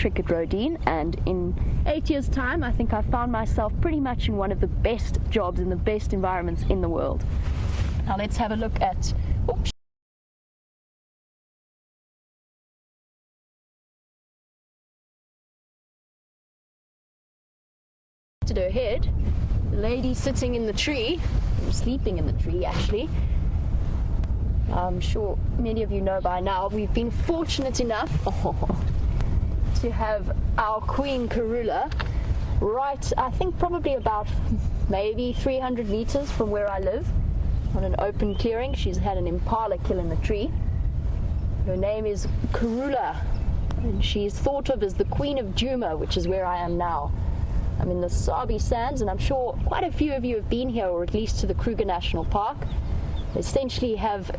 trick at Rodin, and in 8 years' time I think I found myself pretty much in one of the best jobs in the best environments in the world. Now let's have a look at, oops, to her head, the lady sitting in the tree, sleeping in the tree actually. I'm sure many of you know by now, we've been fortunate enough to have our queen Karula right, I think probably about maybe 300 meters from where I live, on an open clearing. She's had an impala kill in the tree. Her name is Karula, and she's thought of as the Queen of Djuma, which is where I am now. I'm in the Sabi Sands, and I'm sure quite a few of you have been here, or at least to the Kruger National Park. They essentially have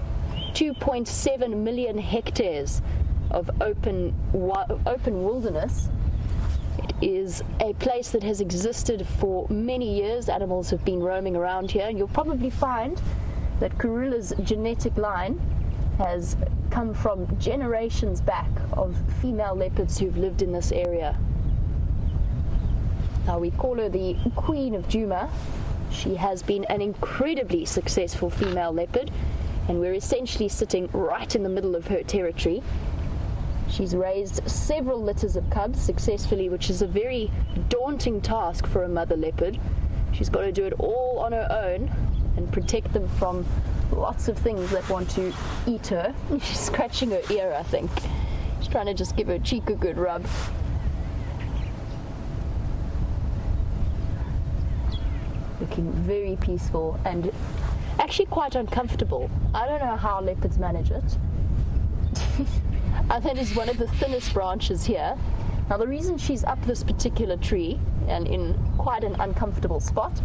2.7 million hectares of open wilderness. It is a place that has existed for many years. Animals have been roaming around here, and you'll probably find that Karula's genetic line has come from generations back of female leopards who've lived in this area. Now we call her the Queen of Djuma. She has been an incredibly successful female leopard, and we're essentially sitting right in the middle of her territory. She's raised several litters of cubs successfully, which is a very daunting task for a mother leopard. She's got to do it all on her own and protect them from lots of things that want to eat her. She's scratching her ear, I think. She's trying to just give her cheek a good rub. Looking very peaceful and actually quite uncomfortable. I don't know how leopards manage it. That is one of the thinnest branches here. Now the reason she's up this particular tree and in quite an uncomfortable spot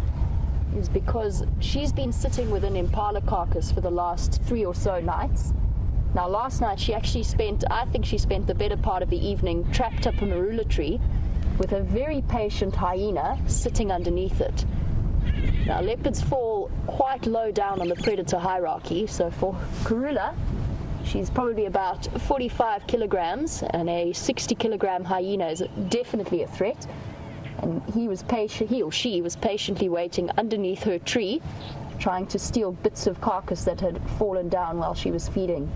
is because she's been sitting with an impala carcass for the last 3 or so nights. Now last night she actually spent, I think she spent the better part of the evening trapped up a marula tree with a very patient hyena sitting underneath it. Now leopards fall quite low down on the predator hierarchy, so for Karula, she's probably about 45 kilograms, and a 60 kilogram hyena is definitely a threat. And he or she was patiently waiting underneath her tree, trying to steal bits of carcass that had fallen down while she was feeding.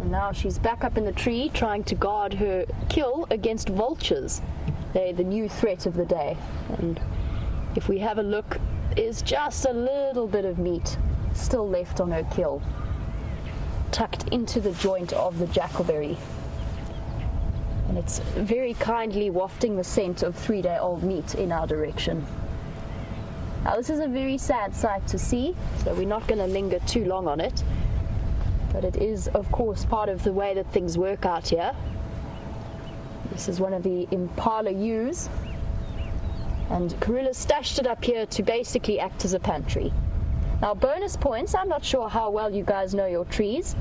And now she's back up in the tree trying to guard her kill against vultures. They're the new threat of the day. And if we have a look, there's just a little bit of meat still left on her kill, tucked into the joint of the jackalberry. And it's very kindly wafting the scent of 3-day-old meat in our direction. Now this is a very sad sight to see, so we're not going to linger too long on it. But it is, of course, part of the way that things work out here. This is one of the impala ewes, and Karula stashed it up here to basically act as a pantry. Now bonus points, I'm not sure how well you guys know your trees.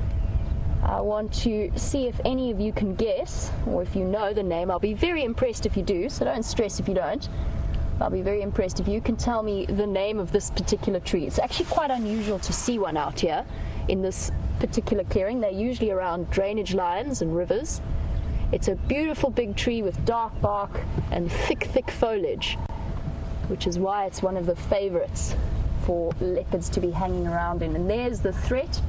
I want to see if any of you can guess, or if you know the name. I'll be very impressed if you do, so don't stress if you don't. I'll be very impressed if you can tell me the name of this particular tree. It's actually quite unusual to see one out here in this particular clearing. They're usually around drainage lines and rivers. It's a beautiful big tree with dark bark and thick foliage, which is why it's one of the favorites for leopards to be hanging around in. And there's the threat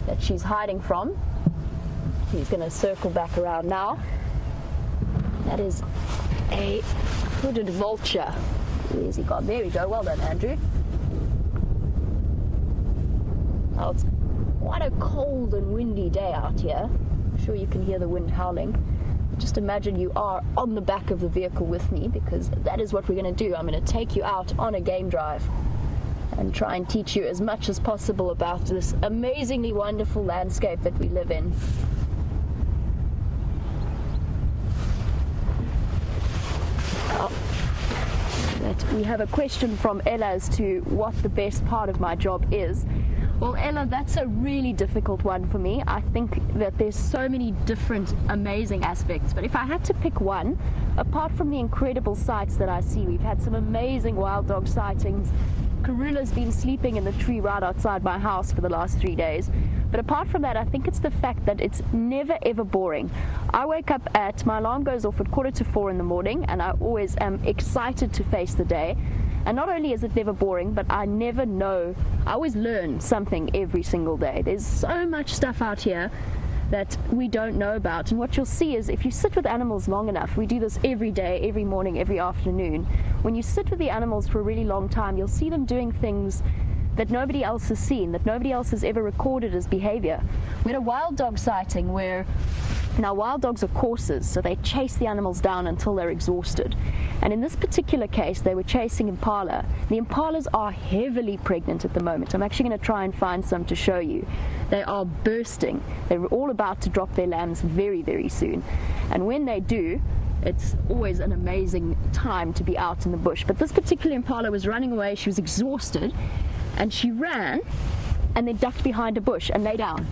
that she's hiding from. He's going to circle back around now. That is a hooded vulture. Where's he gone? There we go. Well done, Andrew. Oh, it's quite a cold and windy day out here. I'm sure you can hear the wind howling. Just imagine you are on the back of the vehicle with me, because that is what we're going to do. I'm going to take you out on a game drive and try and teach you as much as possible about this amazingly wonderful landscape that we live in. We have a question from Ella as to what the best part of my job is. Well, Ella, that's a really difficult one for me. I think that there's so many different amazing aspects, but if I had to pick one, apart from the incredible sights that I see, we've had some amazing wild dog sightings. Karula's been sleeping in the tree right outside my house for the last 3 days. But apart from that, I think it's the fact that it's never ever boring. I wake up my alarm goes off at 3:45 in the morning, and I always am excited to face the day. And not only is it never boring, but I never know. I always learn something every single day. There's so much stuff out here that we don't know about. And what you'll see is if you sit with animals long enough, we do this every day, every morning, every afternoon. When you sit with the animals for a really long time, you'll see them doing things that nobody else has seen, that nobody else has ever recorded as behavior. We had a wild dog sighting where, now wild dogs are coursers, so they chase the animals down until they're exhausted. And in this particular case, they were chasing impala. The impalas are heavily pregnant at the moment. I'm actually going to try and find some to show you. They are bursting. They're all about to drop their lambs very, very soon. And when they do, it's always an amazing time to be out in the bush. But this particular impala was running away. She was exhausted, and she ran and then ducked behind a bush and lay down.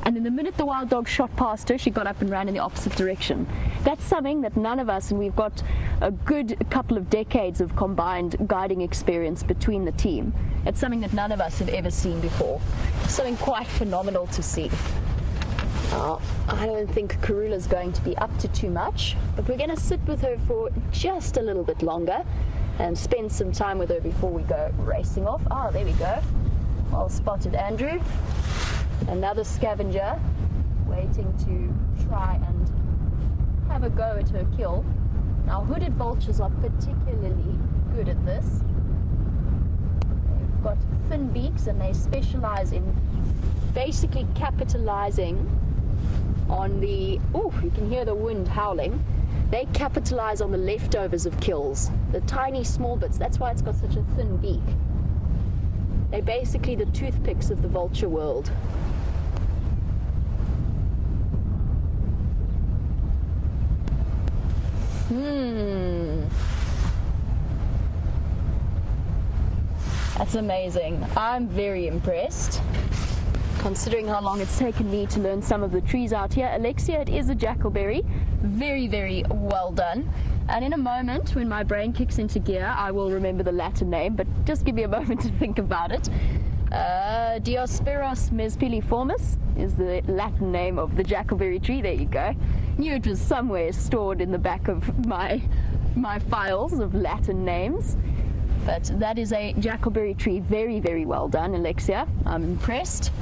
And then the minute the wild dog shot past her, she got up and ran in the opposite direction. That's something that none of us, and we've got a good couple of decades of combined guiding experience between the team, it's something that none of us have ever seen before. Something quite phenomenal to see. I don't think Karula's going to be up to too much, but we're going to sit with her for just a little bit longer and spend some time with her before we go racing off. Ah, there we go. Well spotted, Andrew. Another scavenger waiting to try and have a go at her kill. Now, hooded vultures are particularly good at this. They've got thin beaks and they specialize in basically capitalizing on the... Oh, you can hear the wind howling. They capitalize on the leftovers of kills, the tiny small bits. That's why it's got such a thin beak. They're basically the toothpicks of the vulture world. That's amazing. I'm very impressed, considering how long it's taken me to learn some of the trees out here. Alexia, it is a jackalberry. Very, very well done. And in a moment, when my brain kicks into gear, I will remember the Latin name, but just give me a moment to think about it. Diospyros mespiliformis is the Latin name of the jackalberry tree. There you go. Knew it was somewhere stored in the back of my files of Latin names. But that is a jackalberry tree. Very, very well done, Alexia. I'm impressed.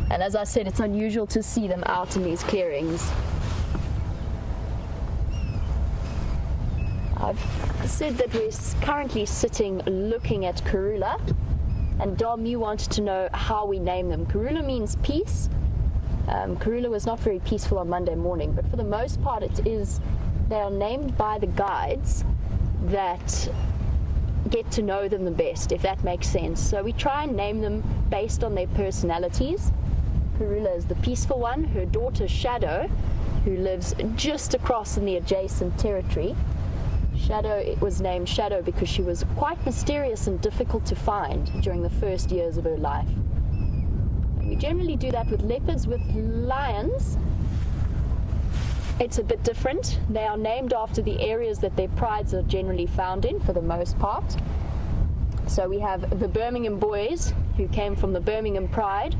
And as I said, it's unusual to see them out in these clearings. I've said that we're currently sitting looking at Karula. And Dom, you wanted to know how we name them. Karula means peace. Karula was not very peaceful on Monday morning, but for the most part they are named by the guides that get to know them the best, if that makes sense. So we try and name them based on their personalities. Karula is the peaceful one. Her daughter Shadow, who lives just across in the adjacent territory. Shadow, it was named Shadow because she was quite mysterious and difficult to find during the first years of her life. And we generally do that with leopards. With lions, it's a bit different. They are named after the areas that their prides are generally found in, for the most part. So we have the Birmingham boys, who came from the Birmingham Pride,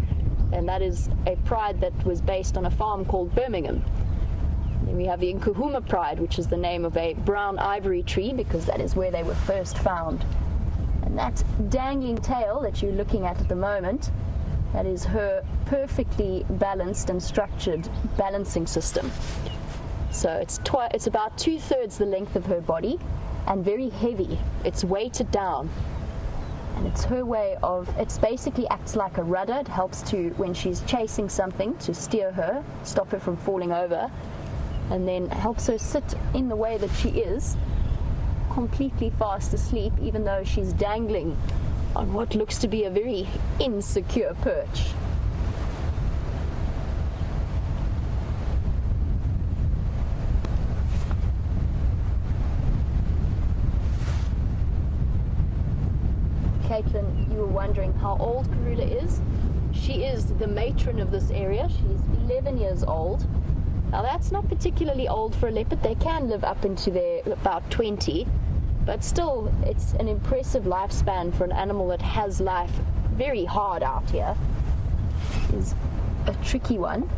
and that is a pride that was based on a farm called Birmingham. Then we have the Nkuhuma Pride, which is the name of a brown ivory tree, because that is where they were first found. And that dangling tail that you're looking at the moment, that is her perfectly balanced and structured balancing system. So it's about 2/3 the length of her body, and very heavy. It's weighted down. And it's her way of, it basically acts like a rudder. It helps to, when she's chasing something, to steer her, stop her from falling over, and then helps her sit in the way that she is, completely fast asleep, even though she's dangling on what looks to be a very insecure perch. Caitlin, you were wondering how old Karula is. She is the matron of this area. She's 11 years old. Now that's not particularly old for a leopard. They can live up into their about 20, but still it's an impressive lifespan for an animal that has life very hard out here. She's a tricky one.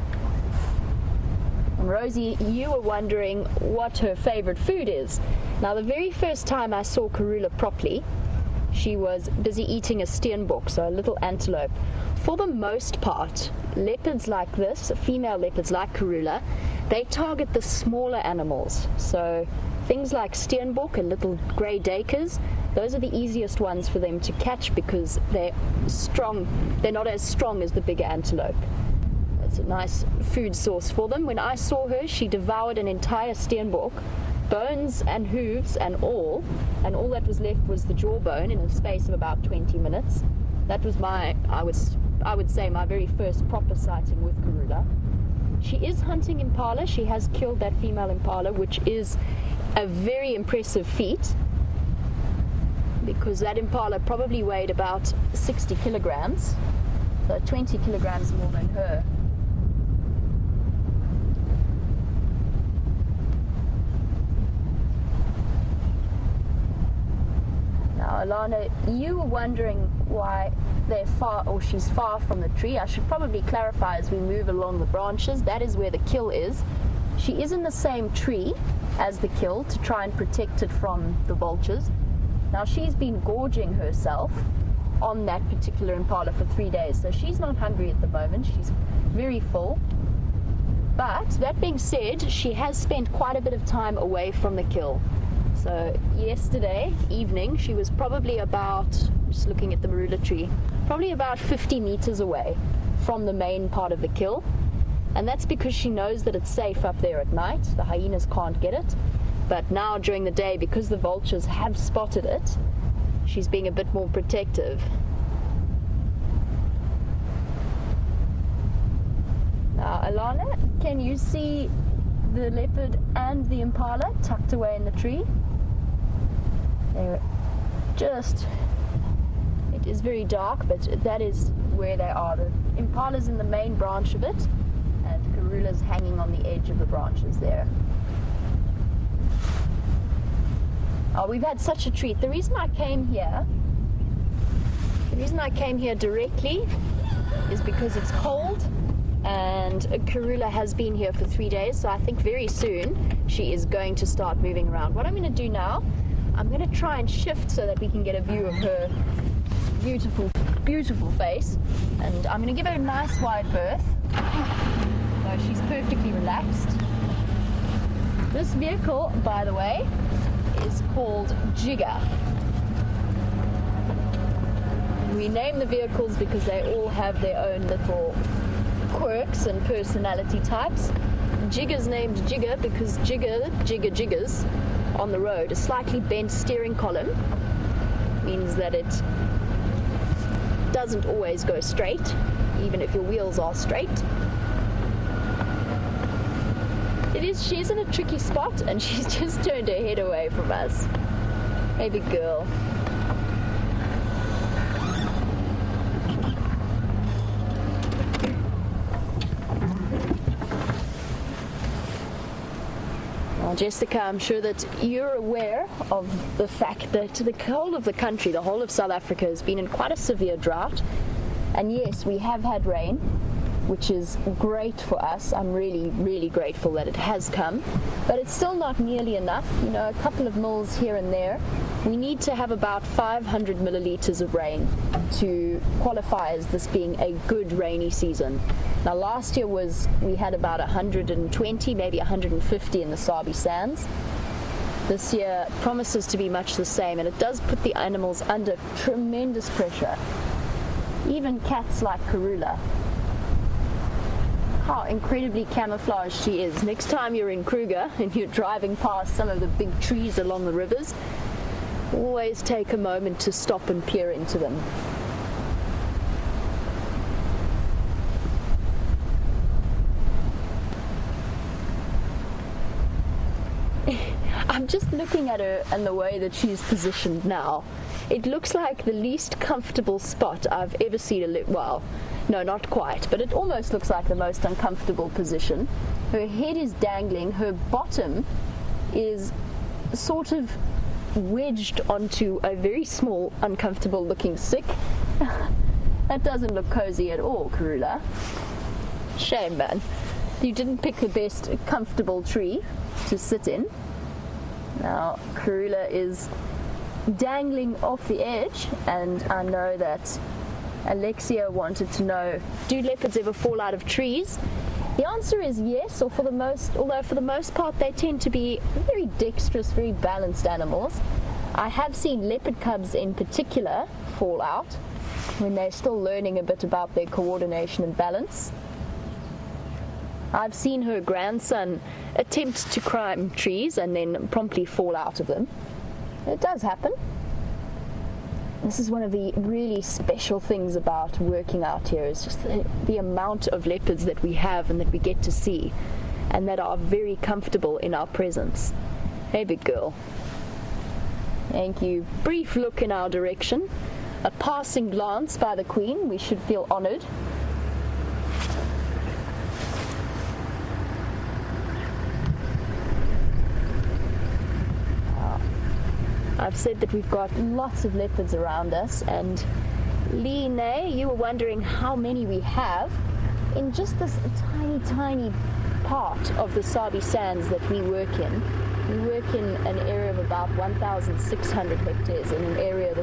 And Rosie, you were wondering what her favorite food is. Now, the very first time I saw Karula properly, she was busy eating a steenbok, so a little antelope. For the most part, leopards like this, female leopards like Karula, they target the smaller animals. So things like steenbok and little grey duikers, those are the easiest ones for them to catch because they're strong. They're not as strong as the bigger antelope. It's a nice food source for them. When I saw her, she devoured an entire steenbok, bones and hooves and all that was left was the jawbone in a space of about 20 minutes. That was I would say my very first proper sighting with Karula. She is hunting impala. She has killed that female impala, which is a very impressive feat because that impala probably weighed about 60 kilograms, so 20 kilograms more than her. Now, Alana, you were wondering why they're far, or she's far from the tree. I should probably clarify as we move along the branches, that is where the kill is. She is in the same tree as the kill to try and protect it from the vultures. Now, she's been gorging herself on that particular impala for 3 days, so she's not hungry at the moment. She's very full. But that being said, she has spent quite a bit of time away from the kill. So yesterday evening, she was probably about, just looking at the marula tree, probably about 50 meters away from the main part of the kill. And that's because she knows that it's safe up there at night. The hyenas can't get it. But now during the day, because the vultures have spotted it, she's being a bit more protective. Now, Alana, can you see the leopard and the impala tucked away in the tree? They're just, it is very dark, but that is where they are. The impala's in the main branch of it, and Karula's hanging on the edge of the branches there. Oh, we've had such a treat. The reason I came here directly is because it's cold, and Karula has been here for 3 days, so I think very soon she is going to start moving around. What I'm going to do now, I'm going to try and shift so that we can get a view of her beautiful, beautiful face, and I'm going to give her a nice wide berth so she's perfectly relaxed. This vehicle, by the way, is called Jigger. We name the vehicles because they all have their own little quirks and personality types. Jigger's named Jigger because jiggers on the road. A slightly bent steering column means that it doesn't always go straight, even if your wheels are straight. She's in a tricky spot, and she's just turned her head away from us. Hey, big girl. Well, Jessica, I'm sure that you're aware of the fact that the whole of the country, the whole of South Africa, has been in quite a severe drought. And yes, we have had rain, which is great for us. I'm really, really grateful that it has come, but it's still not nearly enough. You know, a couple of mils here and there. We need to have about 500 milliliters of rain to qualify as this being a good rainy season. Now, last year we had about 120, maybe 150 in the Sabi Sands. This year promises to be much the same, and it does put the animals under tremendous pressure. Even cats like Karula. How incredibly camouflaged she is. Next time you're in Kruger and you're driving past some of the big trees along the rivers, always take a moment to stop and peer into them. I'm just looking at her and the way that she's positioned now. It looks like the least comfortable spot I've ever seen well, no, not quite, but it almost looks like the most uncomfortable position. Her head is dangling, her bottom is sort of wedged onto a very small, uncomfortable looking stick. That doesn't look cozy at all, Karula. Shame, man. You didn't pick the best comfortable tree to sit in. Now, Karula is dangling off the edge, and I know that Alexia wanted to know, do leopards ever fall out of trees? The answer is yes, although for the most part they tend to be very dexterous, very balanced animals. I have seen leopard cubs in particular fall out when they're still learning a bit about their coordination and balance. I've seen her grandson attempt to climb trees and then promptly fall out of them. It does happen. This is one of the really special things about working out here, is just the amount of leopards that we have and that we get to see, and that are very comfortable in our presence. Hey, big girl. Thank you. Brief look in our direction. A passing glance by the Queen. We should feel honored. I've said that we've got lots of leopards around us, and Lee, you were wondering how many we have in just this tiny part of the Sabi Sands that we work in. We work in an area of about 1,600 hectares in an area,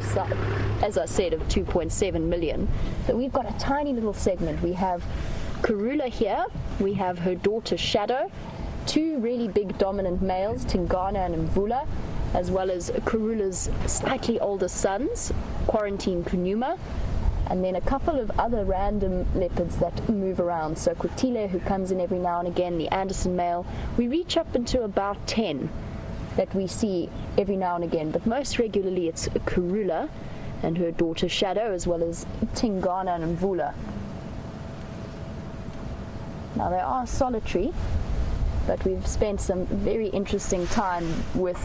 as I said, of 2.7 million. But we've got a tiny little segment. We have Karula here, we have her daughter Shadow, two really big dominant males, Tingana and Mvula, as well as Karula's slightly older sons, Quarantine Kunuma, and then a couple of other random leopards that move around. So Kotile, who comes in every now and again, the Anderson male. We reach up into about 10 that we see every now and again, but most regularly it's Karula and her daughter Shadow, as well as Tingana and Mvula. Now they are solitary, but we've spent some very interesting time with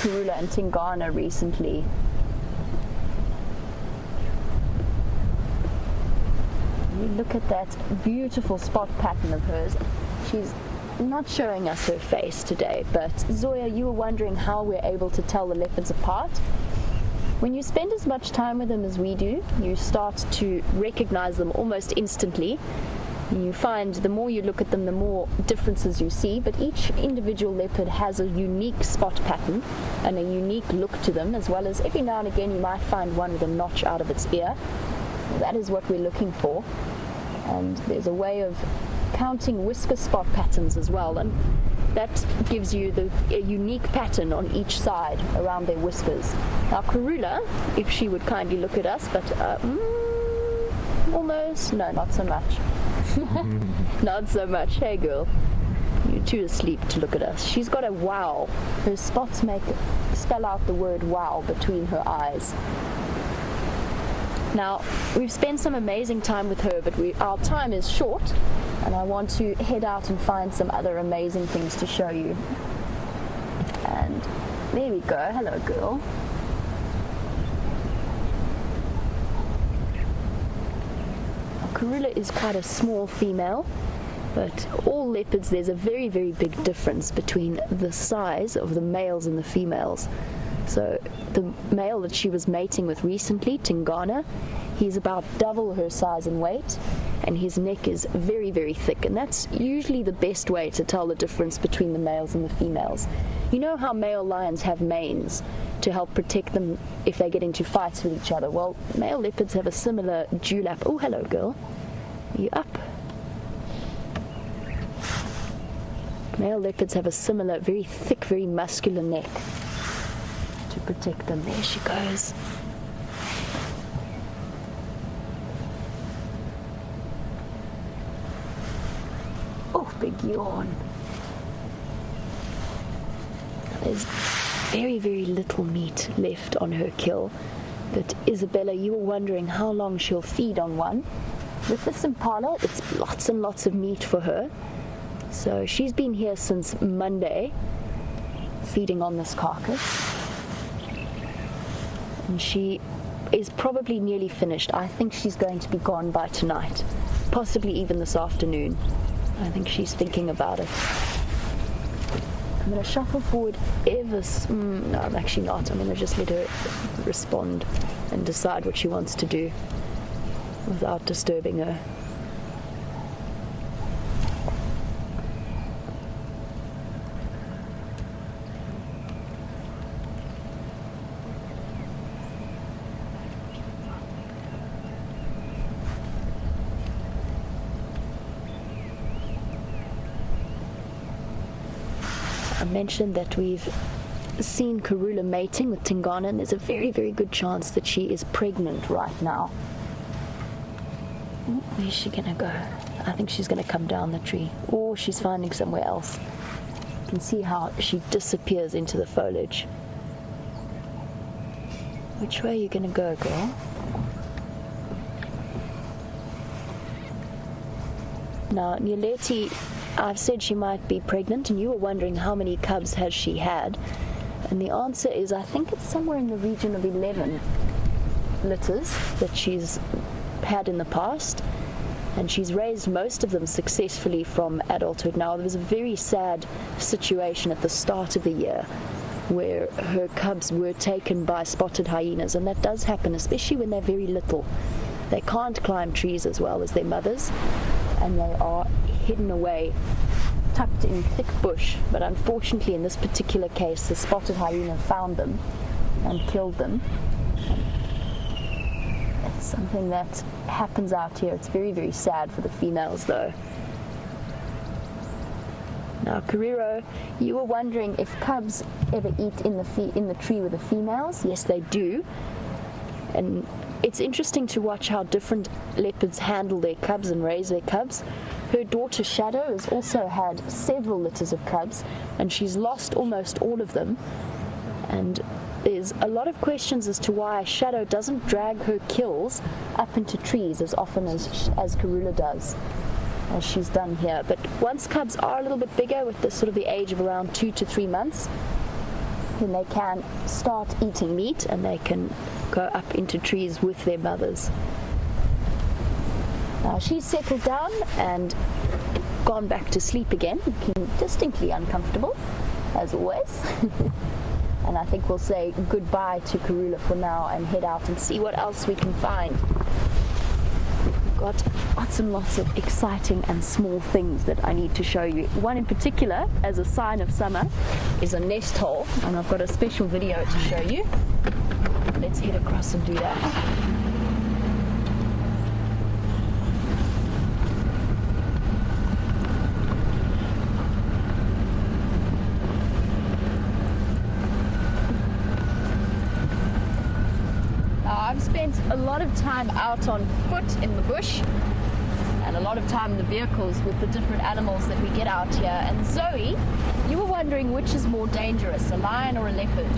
Karula and Tingana recently. You look at that beautiful spot pattern of hers. She's not showing us her face today, but Zoya, you were wondering how we're able to tell the leopards apart. When you spend as much time with them as we do, you start to recognize them almost instantly. You find the more you look at them, the more differences you see, but each individual leopard has a unique spot pattern and a unique look to them, as well as every now and again you might find one with a notch out of its ear. That is what we're looking for. And there's a way of counting whisker spot patterns as well, and that gives you a unique pattern on each side around their whiskers. Now Karula, if she would kindly look at us, but almost, no, not so much. Not so much. Hey girl, you're too asleep to look at us. She's got a wow. Her spots spell out the word wow between her eyes. Now, we've spent some amazing time with her, but our time is short, and I want to head out and find some other amazing things to show you. And there we go. Hello, girl. Karula is quite a small female, but all leopards, there's a very, very big difference between the size of the males and the females. So the male that she was mating with recently, Tingana, he's about double her size and weight, and his neck is very, very thick, and that's usually the best way to tell the difference between the males and the females. You know how male lions have manes to help protect them if they get into fights with each other? Well, male leopards have a similar dewlap. Oh, hello, girl. Are you up? Male leopards have a similar, very thick, very muscular neck to protect them. There she goes. Oh, big yawn. There's very, very little meat left on her kill, but Isabella, you were wondering how long she'll feed on one. With this impala, it's lots and lots of meat for her. So she's been here since Monday, feeding on this carcass. And she is probably nearly finished. I think she's going to be gone by tonight, possibly even this afternoon. I think she's thinking about it. I'm going to shuffle forward ever no, I'm actually not. I'm going to just let her respond and decide what she wants to do without disturbing her. I mentioned that we've seen Karula mating with Tingana, and there's a very, very good chance that she is pregnant right now. Where's she gonna go? I think she's gonna come down the tree, or she's finding somewhere else. You can see how she disappears into the foliage. Which way are you gonna go, girl? Now, Nyaleti, I've said she might be pregnant, and you were wondering how many cubs has she had. And the answer is, I think it's somewhere in the region of 11 litters that she's had in the past. And she's raised most of them successfully from adulthood. Now, there was a very sad situation at the start of the year where her cubs were taken by spotted hyenas, and that does happen, especially when they're very little. They can't climb trees as well as their mothers, and they are hidden away, tucked in thick bush. But unfortunately, in this particular case, the spotted hyena found them and killed them. It's something that happens out here. It's very, very sad for the females, though. Now, Kariro, you were wondering if cubs ever eat in the tree with the females. Yes, they do. And it's interesting to watch how different leopards handle their cubs and raise their cubs. Her daughter Shadow has also had several litters of cubs, and she's lost almost all of them. And there's a lot of questions as to why Shadow doesn't drag her kills up into trees as often as Karula does, as she's done here. But once cubs are a little bit bigger, with the sort of the age of around 2 to 3 months, then they can start eating meat, and they can go up into trees with their mothers. Now she's settled down and gone back to sleep again, looking distinctly uncomfortable, as always. And I think we'll say goodbye to Karula for now and head out and see what else we can find. We've got lots and lots of exciting and small things that I need to show you. One in particular, as a sign of summer, is a nest hole, and I've got a special video to show you. Let's head across and do that. I've spent a lot of time out on foot in the bush and a lot of time in the vehicles with the different animals that we get out here. And Zoe, you were wondering which is more dangerous, a lion or a leopard?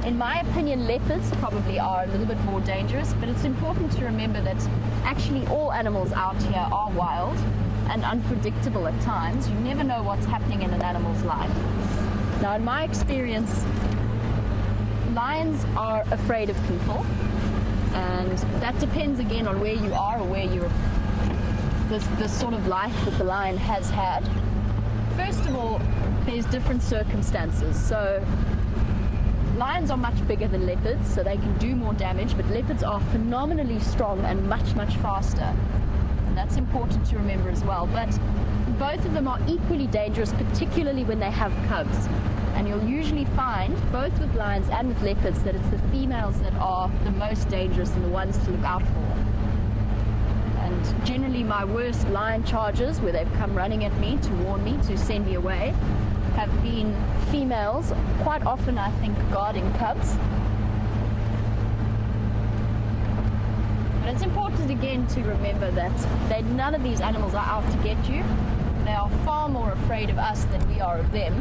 In my opinion, leopards probably are a little bit more dangerous, but it's important to remember that actually all animals out here are wild and unpredictable at times. You never know what's happening in an animal's life. Now, in my experience, lions are afraid of people, and that depends again on where you are or where you're, the sort of life that the lion has had. First of all, there's different circumstances. So lions are much bigger than leopards, so they can do more damage, but leopards are phenomenally strong and much, much faster. And that's important to remember as well. But both of them are equally dangerous, particularly when they have cubs. And you'll usually find, both with lions and with leopards, that it's the females that are the most dangerous and the ones to look out for. And generally my worst lion charges, where they've come running at me to warn me, to send me away, have been females, quite often I think guarding cubs. But it's important again to remember that none of these animals are out to get you. They are far more afraid of us than we are of them.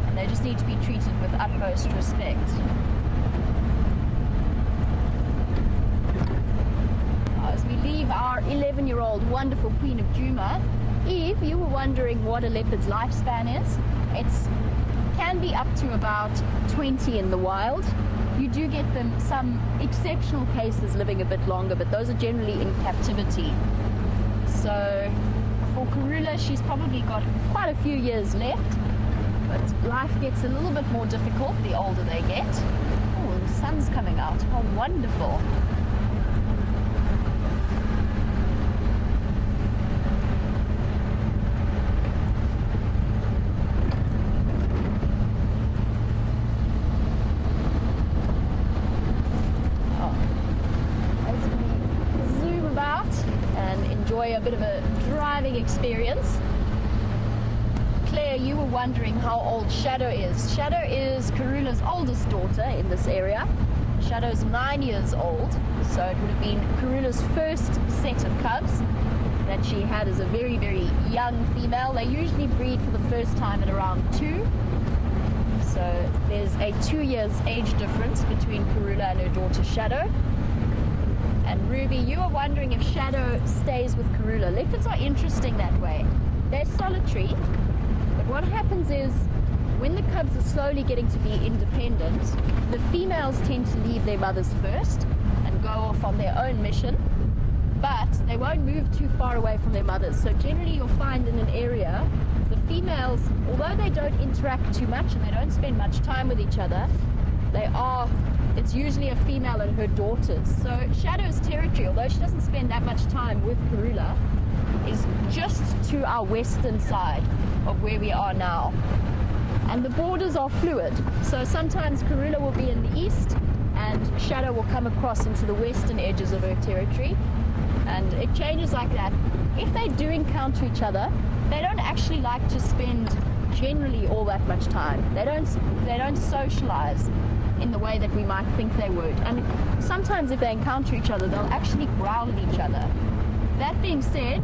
And they just need to be treated with utmost respect. As we leave our 11-year-old wonderful Queen of Juma, Eve, you were wondering what a leopard's lifespan is. It can be up to about 20 in the wild. You do get them, some exceptional cases, living a bit longer, but those are generally in captivity. So for Karula, she's probably got quite a few years left, but life gets a little bit more difficult the older they get. Oh, the sun's coming out. How wonderful. A bit of a driving experience. Claire earlier you were wondering how old Shadow is. Shadow is Karula's oldest daughter in this area. Shadow's 9 years old, so it would have been Karula's first set of cubs that she had as a very, very young female. They usually breed for the first time at around 2. So there's a 2 years age difference between Karula and her daughter Shadow. And Ruby, you were wondering if Shadow stays with Karula. Leopards are interesting that way. They're solitary, but what happens is when the cubs are slowly getting to be independent, the females tend to leave their mothers first and go off on their own mission, but they won't move too far away from their mothers. So generally you'll find in an area, the females, although they don't interact too much and they don't spend much time with each other, it's usually a female and her daughters. So Shadow's territory, although she doesn't spend that much time with Karula, is just to our western side of where we are now. And the borders are fluid. So sometimes Karula will be in the east and Shadow will come across into the western edges of her territory. And it changes like that. If they do encounter each other, they don't actually like to spend generally all that much time. They don't socialize in the way that we might think they would. And sometimes if they encounter each other, they'll actually growl at each other. That being said,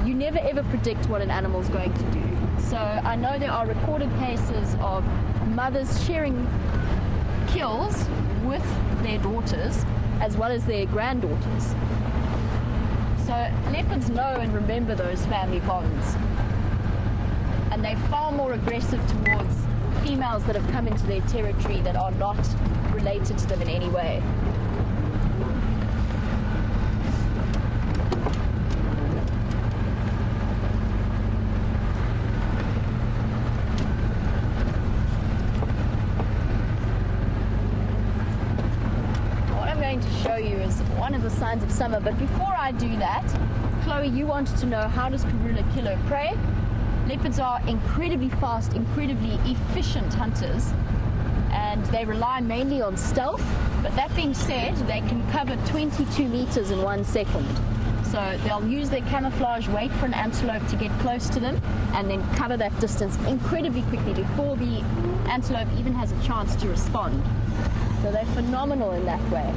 you never ever predict what an animal's going to do. So I know there are recorded cases of mothers sharing kills with their daughters as well as their granddaughters. So leopards know and remember those family bonds. And they're far more aggressive towards females that have come into their territory that are not related to them in any way. What I'm going to show you is one of the signs of summer, but before I do that, Chloe, you wanted to know, how does Karula kill her prey? Leopards are incredibly fast, incredibly efficient hunters, and they rely mainly on stealth. But that being said, they can cover 22 meters in 1 second. So they'll use their camouflage, wait for an antelope to get close to them, and then cover that distance incredibly quickly before the antelope even has a chance to respond. So they're phenomenal in that way.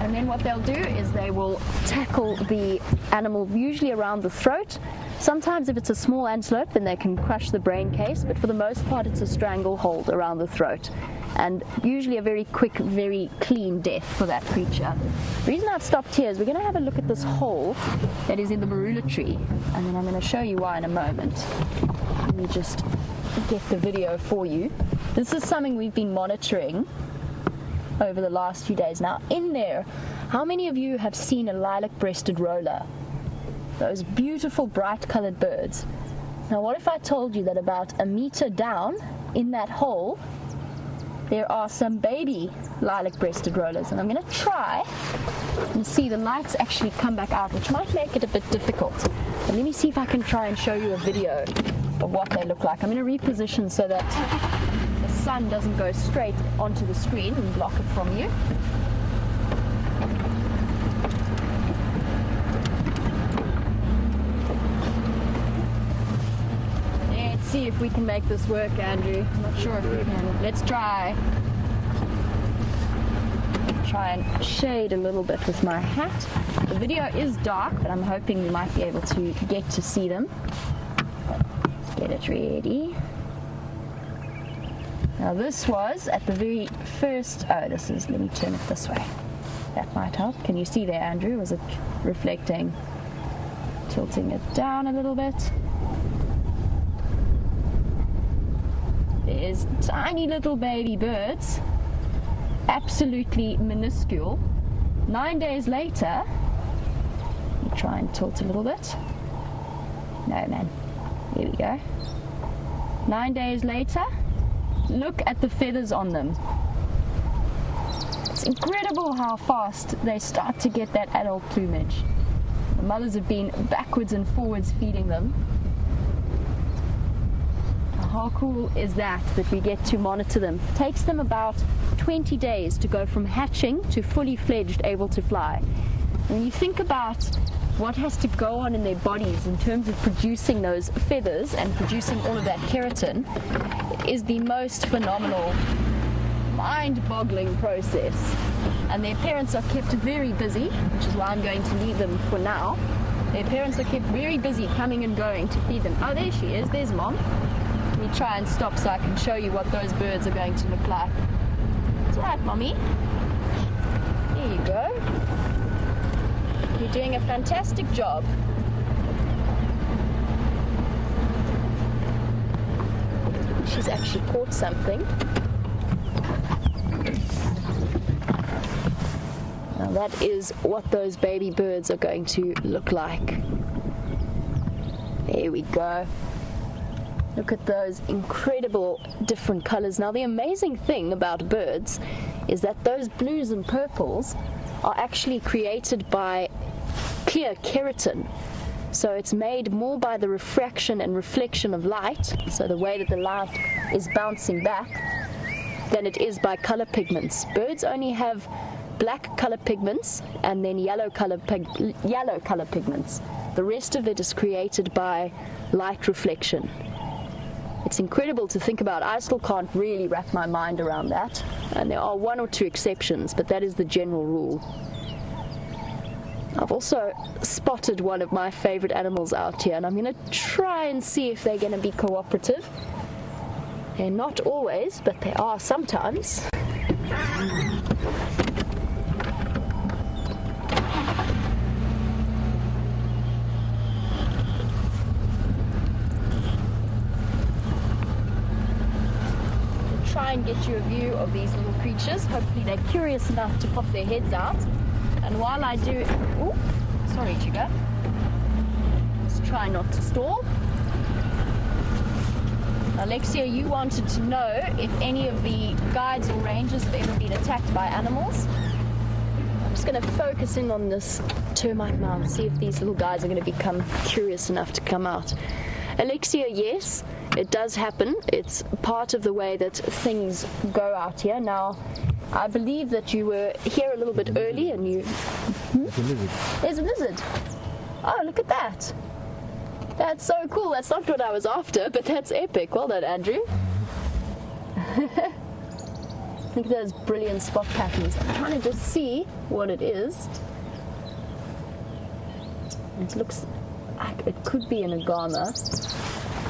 And then what they'll do is they will tackle the animal usually around the throat. Sometimes if it's a small antelope, then they can crush the brain case, but for the most part it's a stranglehold around the throat. And usually a very quick, very clean death for that creature. The reason I've stopped here is we're going to have a look at this hole that is in the marula tree, and then I'm going to show you why in a moment. Let me just get the video for you. This is something we've been monitoring over the last few days. Now in there, how many of you have seen a lilac-breasted roller? Those beautiful bright colored birds. Now what if I told you that about 1 meter down in that hole there are some baby lilac-breasted rollers, and I'm going to try and see the lights actually come back out, which might make it a bit difficult. But let me see if I can try and show you a video of what they look like. I'm going to reposition so that the sun doesn't go straight onto the screen and block it from you. Let's see if we can make this work, Andrew. I'm not sure if we can. Let's try. Try and shade a little bit with my hat. The video is dark, but I'm hoping we might be able to get to see them. Let's get it ready. Now this was at the very first, let me turn it this way. That might help. Can you see there, Andrew? Was it reflecting? Tilting it down a little bit. There's tiny little baby birds, absolutely minuscule. 9 days later, let me try and tilt a little bit. No, man. Here we go. 9 days later, look at the feathers on them. It's incredible how fast they start to get that adult plumage. The mothers have been backwards and forwards feeding them. How cool is that we get to monitor them? It takes them about 20 days to go from hatching to fully fledged able to fly. When you think about what has to go on in their bodies in terms of producing those feathers and producing all of that keratin is the most phenomenal, mind-boggling process. And their parents are kept very busy, which is why I'm going to leave them for now. Their parents are kept very busy coming and going to feed them. Oh, there she is. There's Mom. Let me try and stop so I can show you what those birds are going to look like. That's right, Mommy. There you go. You're doing a fantastic job. She's actually caught something. Now that is what those baby birds are going to look like. There we go. Look at those incredible different colors. Now the amazing thing about birds is that those blues and purples are actually created by clear keratin. So it's made more by the refraction and reflection of light, so the way that the light is bouncing back, than it is by color pigments. Birds only have black color pigments and then yellow color pigments. The rest of it is created by light reflection. It's incredible to think about. I still can't really wrap my mind around that, and there are one or two exceptions, but that is the general rule. I've also spotted one of my favorite animals out here, and I'm going to try and see if they're going to be cooperative. They're not always, but they are sometimes. Try and get you a view of these little creatures. Hopefully they're curious enough to pop their heads out. And while I do... Oh, sorry, Chica. Let's try not to stall. Alexia, you wanted to know if any of the guides or rangers have ever been attacked by animals. I'm just going to focus in on this termite mound and see if these little guys are going to become curious enough to come out. Alexia, yes, it does happen. It's part of the way that things go out here. Now, I believe that you were here a little bit early and you... There's a lizard. There's a lizard. Oh, look at that. That's so cool. That's not what I was after, but that's epic. Well done, Andrew. Look at those brilliant spot patterns. I'm trying to just see what it is. It looks like it could be an agama.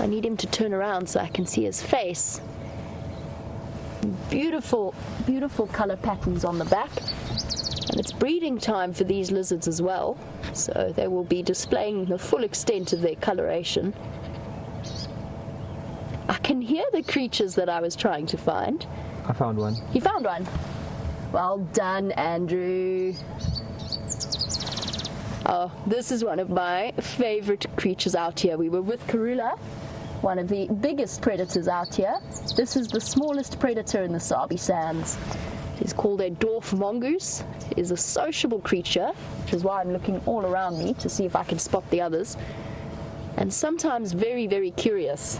I need him to turn around so I can see his face. Beautiful, beautiful color patterns on the back. And it's breeding time for these lizards as well, so they will be displaying the full extent of their coloration. I can hear the creatures that I was trying to find. I found one. You found one? Well done, Andrew. Oh, this is one of my favorite creatures out here. We were with Karula, one of the biggest predators out here. This is the smallest predator in the Sabi Sands. It's called a dwarf mongoose. It is a sociable creature, which is why I'm looking all around me to see if I can spot the others. And sometimes very, very curious.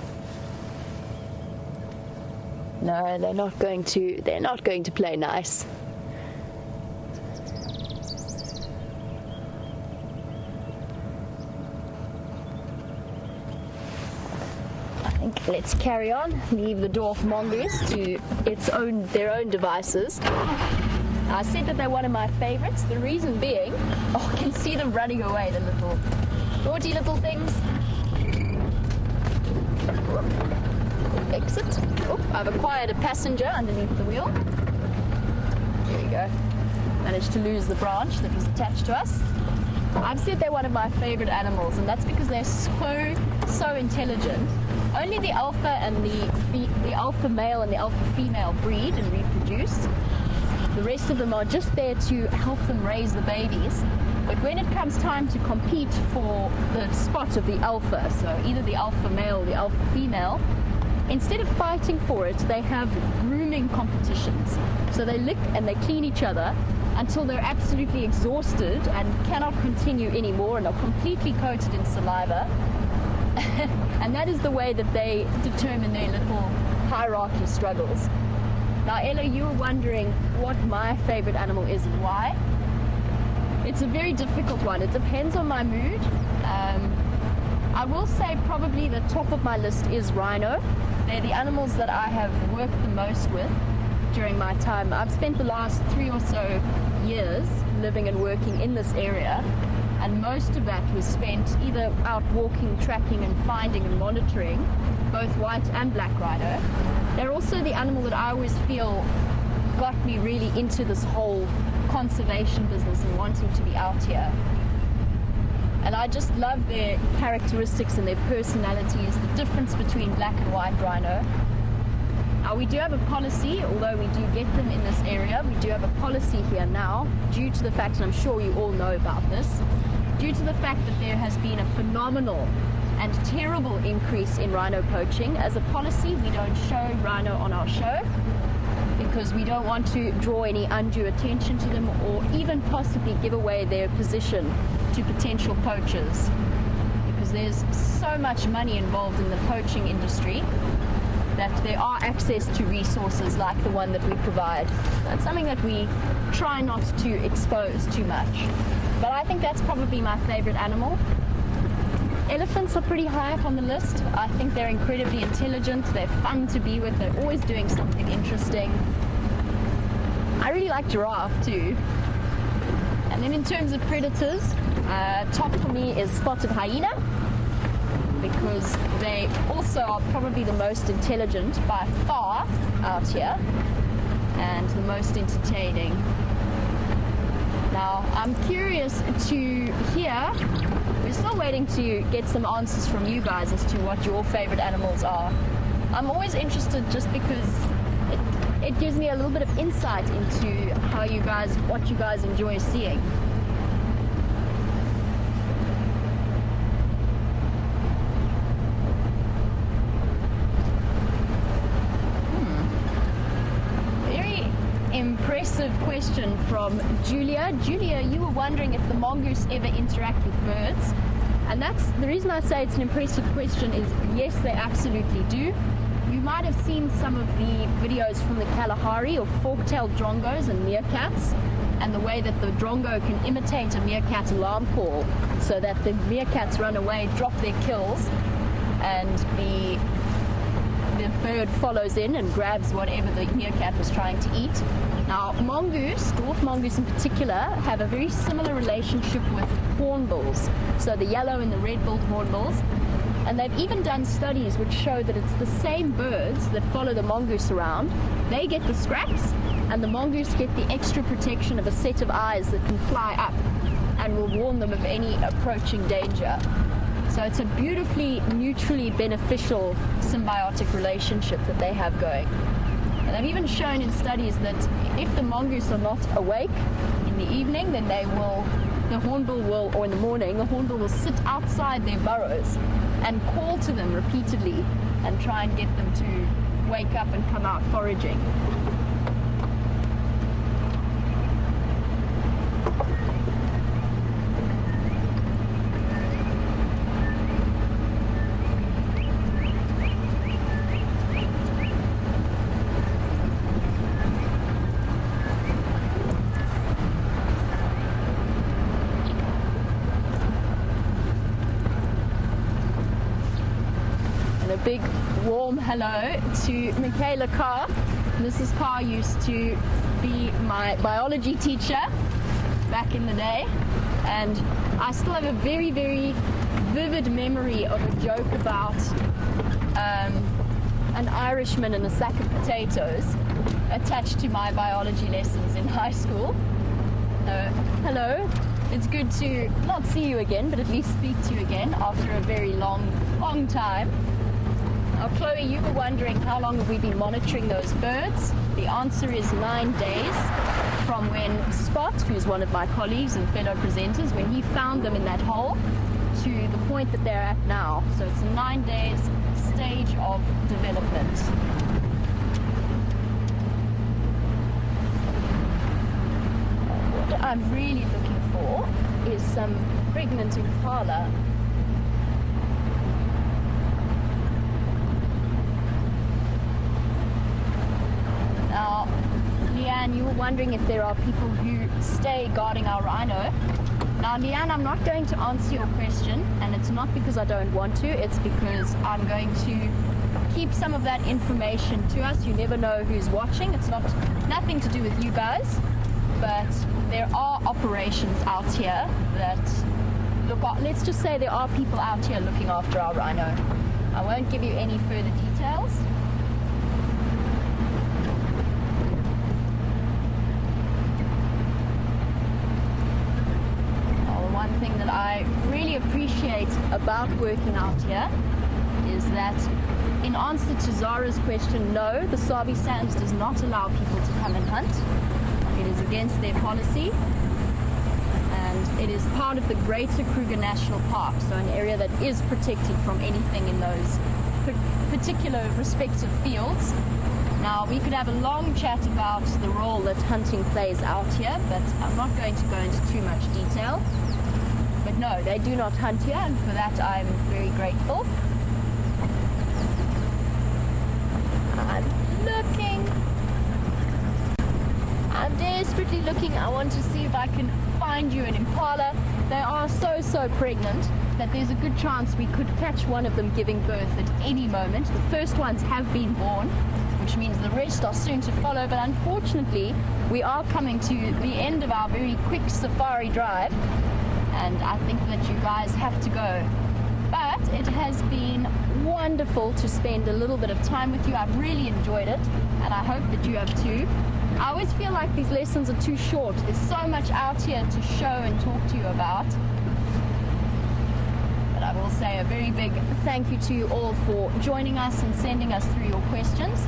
No, they're not going to play nice. Let's carry on. Leave the dwarf mongoose to their own devices. I said that they're one of my favorites. The reason being, oh, I can see them running away, the little naughty little things. Exit. Oh, I've acquired a passenger underneath the wheel. There we go. Managed to lose the branch that was attached to us. I've said they're one of my favorite animals, and that's because they're so intelligent. Only the alpha and the alpha male and the alpha female breed and reproduce. The rest of them are just there to help them raise the babies. But when it comes time to compete for the spot of the alpha, so either the alpha male or the alpha female, instead of fighting for it, they have grooming competitions. So they lick and they clean each other until they're absolutely exhausted and cannot continue anymore and are completely coated in saliva. And that is the way that they determine their little hierarchy struggles. Now, Ella, you were wondering what my favorite animal is and why. It's a very difficult one. It depends on my mood. I will say probably the top of my list is rhino. They're the animals that I have worked the most with during my time. I've spent the last 3 or so years living and working in this area, and most of that was spent either out walking, tracking and finding and monitoring both white and black rhino. They're also the animal that I always feel got me really into this whole conservation business and wanting to be out here. And I just love their characteristics and their personalities, the difference between black and white rhino. Now, we do have a policy, although we do get them in this area, we do have a policy here now, due to the fact, and I'm sure you all know about this, due to the fact that there has been a phenomenal and terrible increase in rhino poaching. As a policy, we don't show rhino on our show because we don't want to draw any undue attention to them or even possibly give away their position to potential poachers, because there's so much money involved in the poaching industry that there are access to resources like the one that we provide. That's something that we try not to expose too much. But I think that's probably my favorite animal. Elephants are pretty high up on the list. I think they're incredibly intelligent, they're fun to be with, they're always doing something interesting. I really like giraffe too. And then in terms of predators, top for me is spotted hyena, because they also are probably the most intelligent by far out here and the most entertaining. Now, I'm curious to hear, we're still waiting to get some answers from you guys as to what your favorite animals are. I'm always interested just because it gives me a little bit of insight into what you guys enjoy seeing. Impressive question from Julia. Julia, you were wondering if the mongoose ever interact with birds, and that's the reason I say it's an impressive question is yes, they absolutely do. You might have seen some of the videos from the Kalahari of fork-tailed drongos and meerkats, and the way that the drongo can imitate a meerkat alarm call so that the meerkats run away, drop their kills, and the bird follows in and grabs whatever the meerkat was trying to eat. Now, mongoose, dwarf mongoose in particular, have a very similar relationship with hornbills, so the yellow and the red-billed hornbills. And they've even done studies which show that it's the same birds that follow the mongoose around. They get the scraps, and the mongoose get the extra protection of a set of eyes that can fly up and will warn them of any approaching danger. So it's a beautifully mutually beneficial symbiotic relationship that they have going. And they've even shown in studies that if the mongoose are not awake in the evening, then the hornbill will, or in the morning, the hornbill will sit outside their burrows and call to them repeatedly and try and get them to wake up and come out foraging. Big warm hello to Michaela Carr. Mrs. Carr used to be my biology teacher back in the day, and I still have a very, very vivid memory of a joke about an Irishman and a sack of potatoes attached to my biology lessons in high school. Hello. It's good to not see you again, but at least speak to you again after a very long time. Now, Chloe, you were wondering how long have we been monitoring those birds? The answer is 9 days from when Spot, who's one of my colleagues and fellow presenters, when he found them in that hole to the point that they're at now. So it's a 9 days stage of development. What I'm really looking for is some pregnant impala. Now, Leanne, you were wondering if there are people who stay guarding our rhino. Now, Leanne, I'm not going to answer your question, and it's not because I don't want to, it's because I'm going to keep some of that information to us. You never know who's watching. It's nothing to do with you guys, but there are operations out here that let's just say there are people out here looking after our rhino. I won't give you any further details. One thing that I really appreciate about working out here is that, in answer to Zara's question, no, the Sabi Sands does not allow people to come and hunt. It is against their policy, and it is part of the Greater Kruger National Park, so an area that is protected from anything in those particular respective fields. Now, we could have a long chat about the role that hunting plays out here, but I'm not going to go into too much detail. But no, they do not hunt here, and for that I'm very grateful. I'm looking. I'm desperately looking. I want to see if I can find you an impala. They are so pregnant that there's a good chance we could catch one of them giving birth at any moment. The first ones have been born, which means the rest are soon to follow, but unfortunately we are coming to the end of our very quick safari drive, and I think that you guys have to go. But it has been wonderful to spend a little bit of time with you. I've really enjoyed it, and I hope that you have too. I always feel like these lessons are too short. There's so much out here to show and talk to you about. But I will say a very big thank you to you all for joining us and sending us through your questions.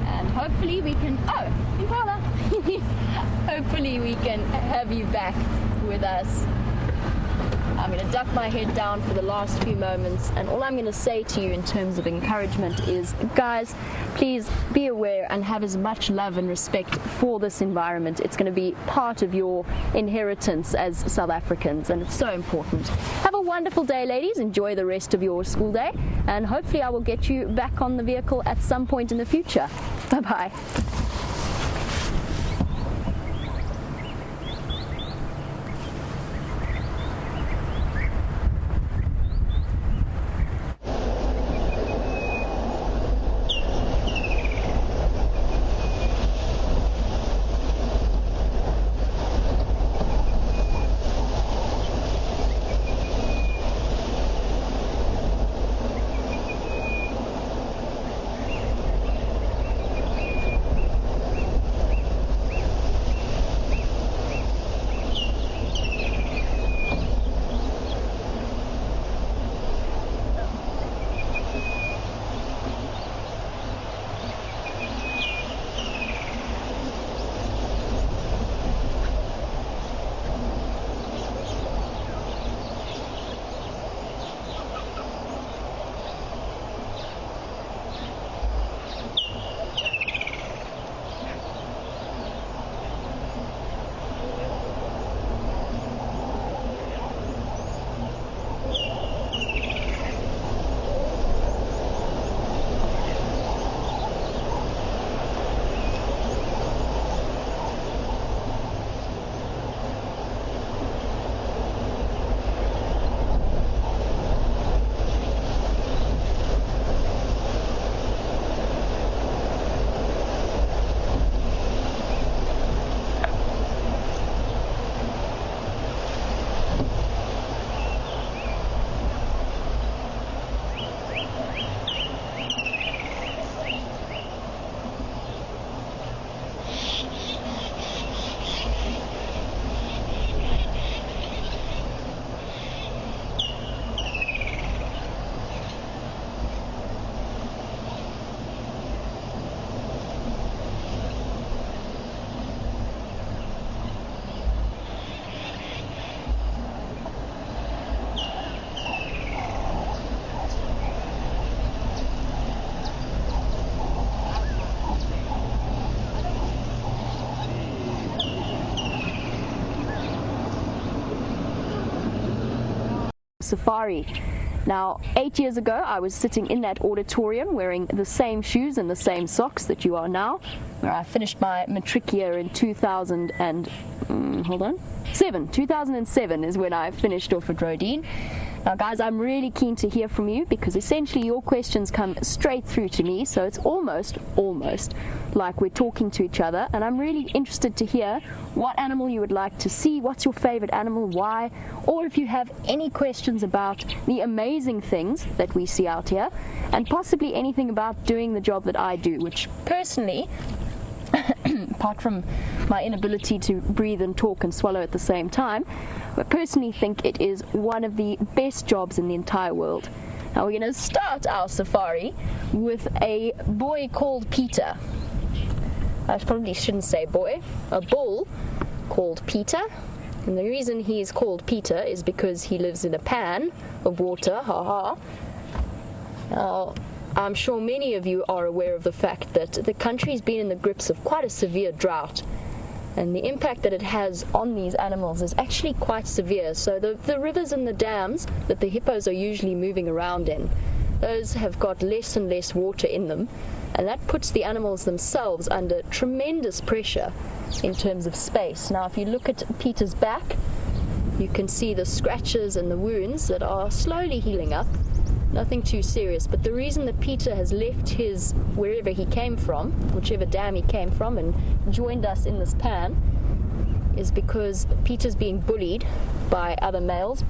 And hopefully we can, Impala! Hopefully we can have you back with us. I'm going to duck my head down for the last few moments, and all I'm going to say to you in terms of encouragement is, guys, please be aware and have as much love and respect for this environment. It's going to be part of your inheritance as South Africans, and it's so important. Have a wonderful day, ladies. Enjoy the rest of your school day, and hopefully I will get you back on the vehicle at some point in the future. Bye-bye. Safari. Now, 8 years ago, I was sitting in that auditorium wearing the same shoes and the same socks that you are now, where I finished my matric year in 2007 is when I finished off at Rodine. Now, guys, I'm really keen to hear from you because essentially your questions come straight through to me, so it's almost like we're talking to each other, and I'm really interested to hear what animal you would like to see, what's your favorite animal, why, or if you have any questions about the amazing things that we see out here, and possibly anything about doing the job that I do, which personally, apart from my inability to breathe and talk and swallow at the same time, I personally think it is one of the best jobs in the entire world. Now we're going to start our safari with a boy called Peter. I probably shouldn't say boy, a bull called Peter. And the reason he's called Peter is because he lives in a pan of water, Now, I'm sure many of you are aware of the fact that the country's been in the grips of quite a severe drought. And the impact that it has on these animals is actually quite severe. So the rivers and the dams that the hippos are usually moving around in, those have got less and less water in them. And that puts the animals themselves under tremendous pressure in terms of space. Now, if you look at Peter's back, you can see the scratches and the wounds that are slowly healing up. Nothing too serious, but the reason that Peter has left his wherever he came from, whichever dam he came from, and joined us in this pan is because Peter's being bullied by other males.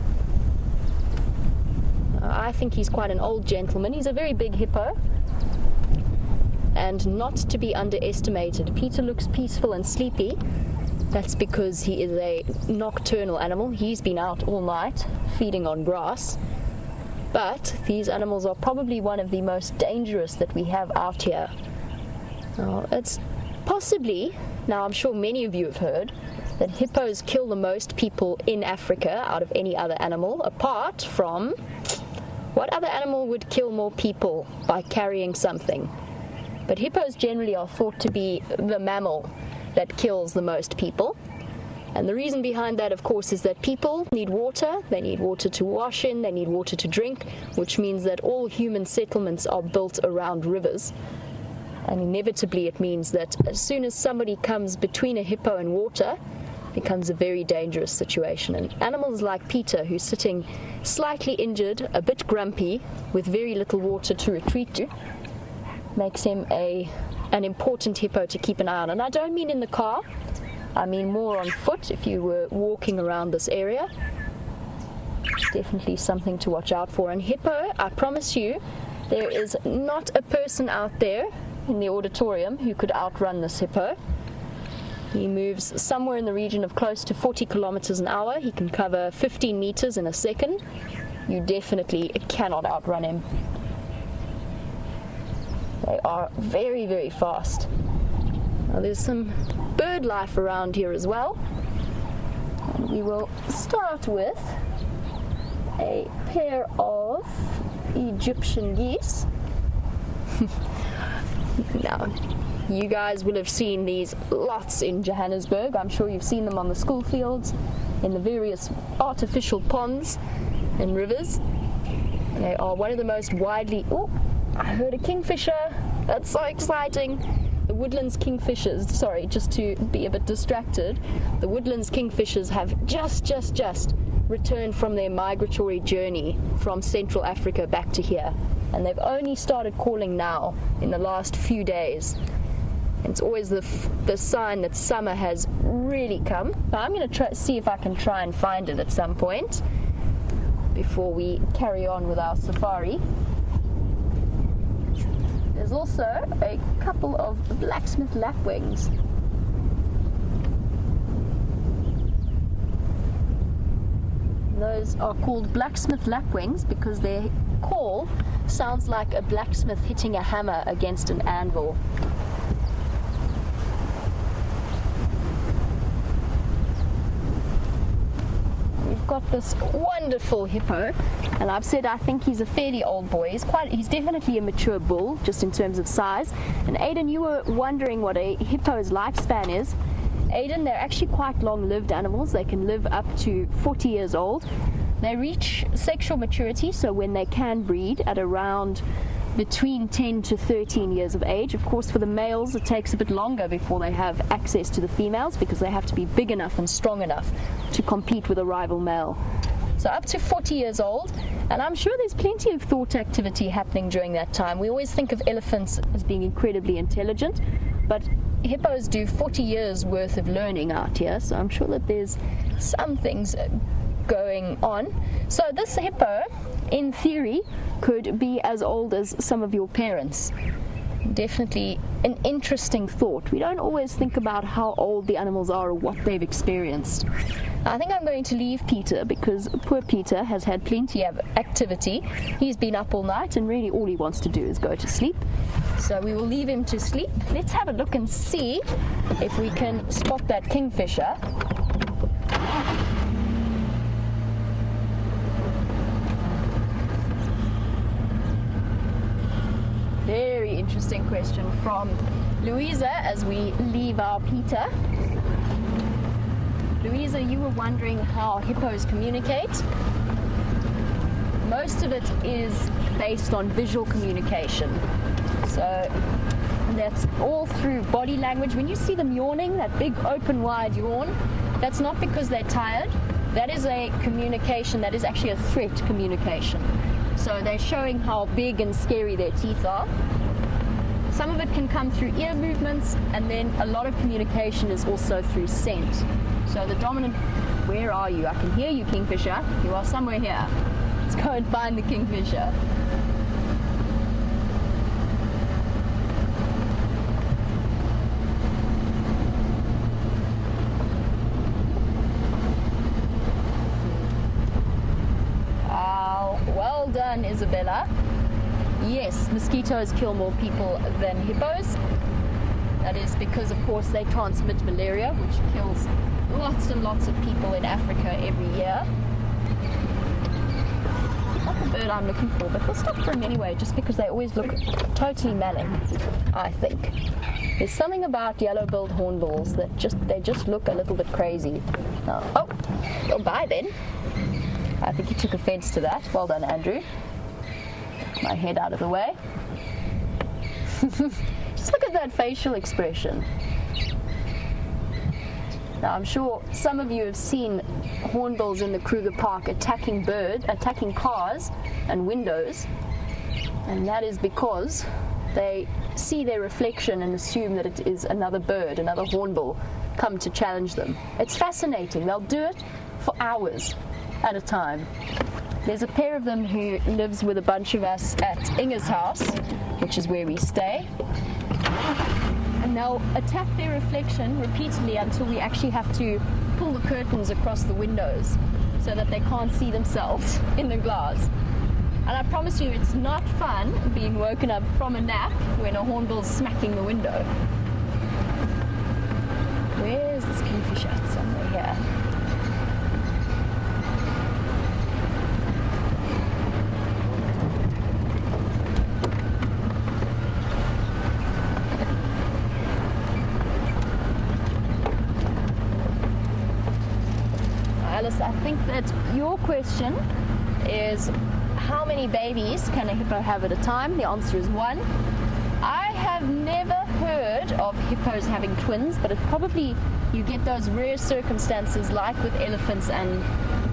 I think he's quite an old gentleman. He's a very big hippo and not to be underestimated. Peter looks peaceful and sleepy. That's because he is a nocturnal animal. He's been out all night feeding on grass. But these animals are probably one of the most dangerous that we have out here. Now, it's possibly, now I'm sure many of you have heard, that hippos kill the most people in Africa out of any other animal, apart from, what other animal would kill more people by carrying something? But hippos generally are thought to be the mammal that kills the most people. And the reason behind that, of course, is that people need water. They need water to wash in, they need water to drink, which means that all human settlements are built around rivers. And inevitably it means that as soon as somebody comes between a hippo and water, it becomes a very dangerous situation. And animals like Peter, who's sitting slightly injured, a bit grumpy, with very little water to retreat to, makes him an important hippo to keep an eye on. And I don't mean in the car, I mean more on foot if you were walking around this area. Definitely something to watch out for. And hippo, I promise you, there is not a person out there in the auditorium who could outrun this hippo. He moves somewhere in the region of close to 40 kilometers an hour. He can cover 15 meters in a second. You definitely cannot outrun him. They are very, very fast. Now, there's some bird life around here as well. And we will start with a pair of Egyptian geese. Now, you guys will have seen these lots in Johannesburg. I'm sure you've seen them on the school fields, in the various artificial ponds and rivers. They are one of the most widely... Oh, I heard a kingfisher. That's so exciting. The woodlands kingfishers, sorry, just to be a bit distracted, the woodlands kingfishers have just returned from their migratory journey from Central Africa back to here. And they've only started calling now in the last few days. It's always the sign that summer has really come. Now I'm going to see if I can try and find it at some point before we carry on with our safari. There's also a couple of blacksmith lapwings. Those are called blacksmith lapwings because their call sounds like a blacksmith hitting a hammer against an anvil. We've got this wonderful hippo, and I've said I think he's a fairly old boy. He's definitely a mature bull, just in terms of size. And Aidan, you were wondering what a hippo's lifespan is. Aidan, they're actually quite long-lived animals. They can live up to 40 years old. They reach sexual maturity, so when they can breed, at around between 10 to 13 years of age. Of course, for the males, it takes a bit longer before they have access to the females because they have to be big enough and strong enough to compete with a rival male. So up to 40 years old, and I'm sure there's plenty of thought activity happening during that time. We always think of elephants as being incredibly intelligent, but hippos do 40 years worth of learning out here, so I'm sure that there's some things going on. So this hippo, in theory, could be as old as some of your parents. Definitely an interesting thought. We don't always think about how old the animals are or what they've experienced. I think I'm going to leave Peter because poor Peter has had plenty of activity. He's been up all night and really all he wants to do is go to sleep. So we will leave him to sleep. Let's have a look and see if we can spot that kingfisher. Very interesting question from Louisa as we leave our Peter. Louisa, you were wondering how hippos communicate. Most of it is based on visual communication. So that's all through body language. When you see them yawning, that big open wide yawn, that's not because they're tired. That is a communication, that is actually a threat communication. So they're showing how big and scary their teeth are. Some of it can come through ear movements, and then a lot of communication is also through scent. So the dominant, where are you? I can hear you, kingfisher. You are somewhere here. Let's go and find the kingfisher. Well done, Isabella. Yes, mosquitoes kill more people than hippos. That is because, of course, they transmit malaria, which kills lots and lots of people in Africa every year. Not the bird I'm looking for, but we'll stop for him anyway, just because they always look totally manic, I think. There's something about yellow-billed hornbills that they just look a little bit crazy. Oh, well, bye then. I think he took offense to that. Well done, Andrew. Get my head out of the way. Just look at that facial expression. Now, I'm sure some of you have seen hornbills in the Kruger Park attacking cars and windows, and that is because they see their reflection and assume that it is another bird, another hornbill, come to challenge them. It's fascinating. They'll do it for hours at a time. There's a pair of them who lives with a bunch of us at Inge's house, which is where we stay. And they'll attack their reflection repeatedly until we actually have to pull the curtains across the windows so that they can't see themselves in the glass. And I promise you, it's not fun being woken up from a nap when a hornbill's smacking the window. Where's this kingfisher? It's somewhere here. Alice, I think that your question is how many babies can a hippo have at a time? The answer is 1. I have never heard of hippos having twins, but it's probably, you get those rare circumstances like with elephants and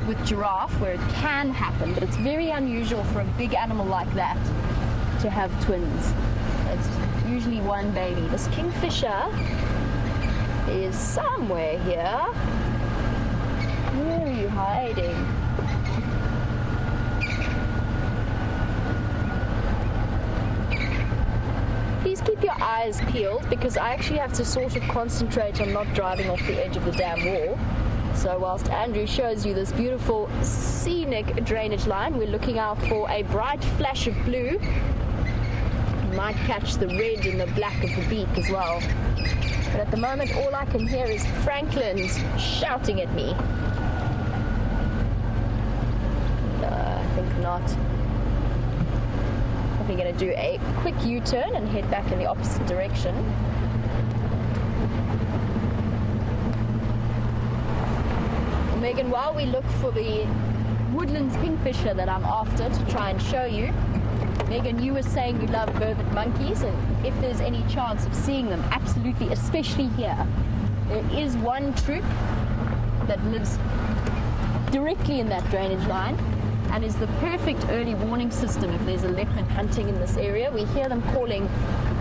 with giraffe where it can happen, but it's very unusual for a big animal like that to have twins. It's usually 1 baby. This kingfisher is somewhere here. Where are you hiding? Please keep your eyes peeled because I actually have to sort of concentrate on not driving off the edge of the damn wall. So whilst Andrew shows you this beautiful scenic drainage line, we're looking out for a bright flash of blue. You might catch the red and the black of the beak as well. But at the moment all I can hear is Franklin's shouting at me. I think not. We're going to do a quick U-turn and head back in the opposite direction. Well, Megan, while we look for the woodlands kingfisher that I'm after to try and show you. Megan, you were saying you love vervet monkeys, and if there's any chance of seeing them, absolutely, especially here. There is one troop that lives directly in that drainage line and is the perfect early warning system if there's a leopard hunting in this area. We hear them calling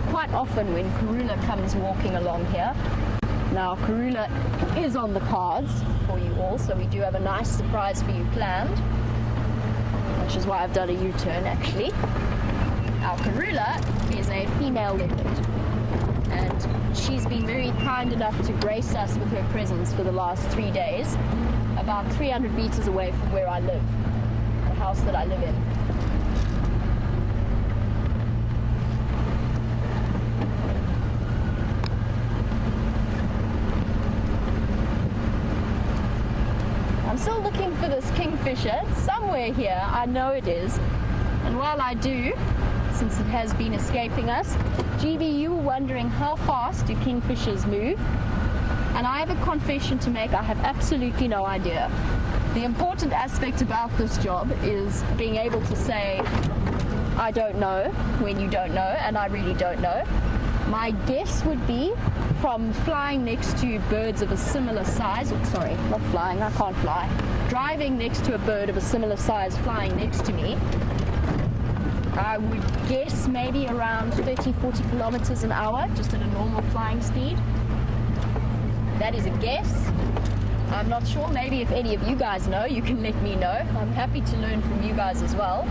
quite often when Karula comes walking along here. Now, Karula is on the cards for you all, so we do have a nice surprise for you planned, which is why I've done a U-turn actually. Our Karula is a female leopard, and she's been very kind enough to grace us with her presence for the last 3 days, about 300 meters away from where I live, the house that I live in. I'm still looking for this kingfisher. It's somewhere here, I know it is. And while I do, since it has been escaping us, GB, you were wondering how fast do kingfishers move? And I have a confession to make. I have absolutely no idea. The important aspect about this job is being able to say, I don't know, when you don't know, and I really don't know. My guess would be from flying next to birds of a similar size, sorry, not flying, I can't fly, driving next to a bird of a similar size flying next to me, I would guess maybe around 30, 40 kilometers an hour, just at a normal flying speed. That is a guess. I'm not sure. Maybe if any of you guys know, you can let me know. I'm happy to learn from you guys as well.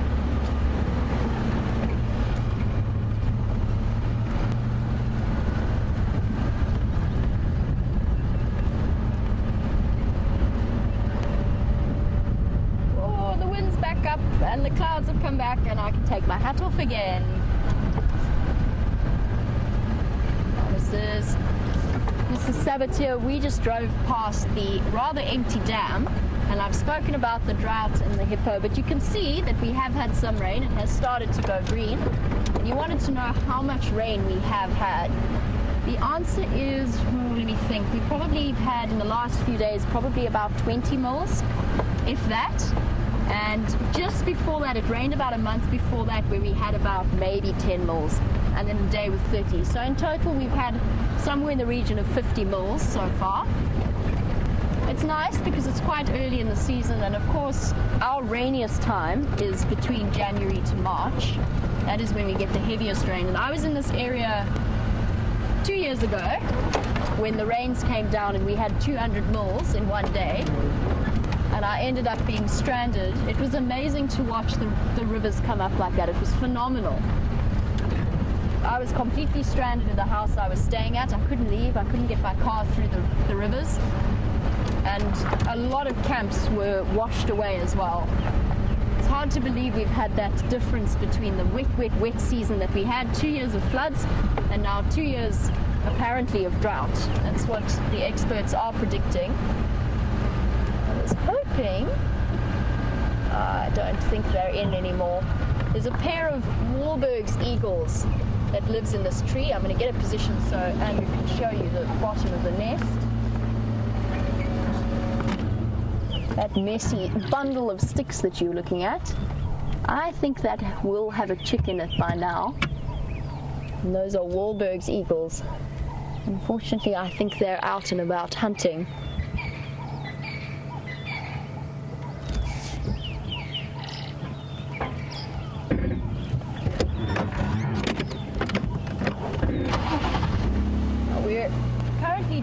Oh, the wind's back up and the clouds have come back and I can take my hat off again. This is Saboteur. We just drove past the rather empty dam, and I've spoken about the drought and the hippo, but you can see that we have had some rain. It has started to go green. And you wanted to know how much rain we have had. The answer is, let me think, we probably had in the last few days probably about 20 mils, if that. And just before that, it rained about a month before that where we had about maybe 10 mils, and then a day with 30. So in total we've had somewhere in the region of 50 mils so far. It's nice because it's quite early in the season, and of course our rainiest time is between January to March. That is when we get the heaviest rain. And I was in this area 2 years ago when the rains came down and we had 200 mils in one day. And I ended up being stranded. It was amazing to watch the rivers come up like that. It was phenomenal. I was completely stranded in the house I was staying at. I couldn't leave. I couldn't get my car through the rivers. And a lot of camps were washed away as well. It's hard to believe we've had that difference between the wet season that we had, 2 years of floods, and now 2 years apparently of drought. That's what the experts are predicting. Hoping, I don't think they're in anymore. There's a pair of Wahlberg's eagles that lives in this tree. I'm going to get a position so Andrew can show you the bottom of the nest. That messy bundle of sticks that you're looking at, I think that will have a chick in it by now. And those are Wahlberg's eagles. Unfortunately, I think they're out and about hunting.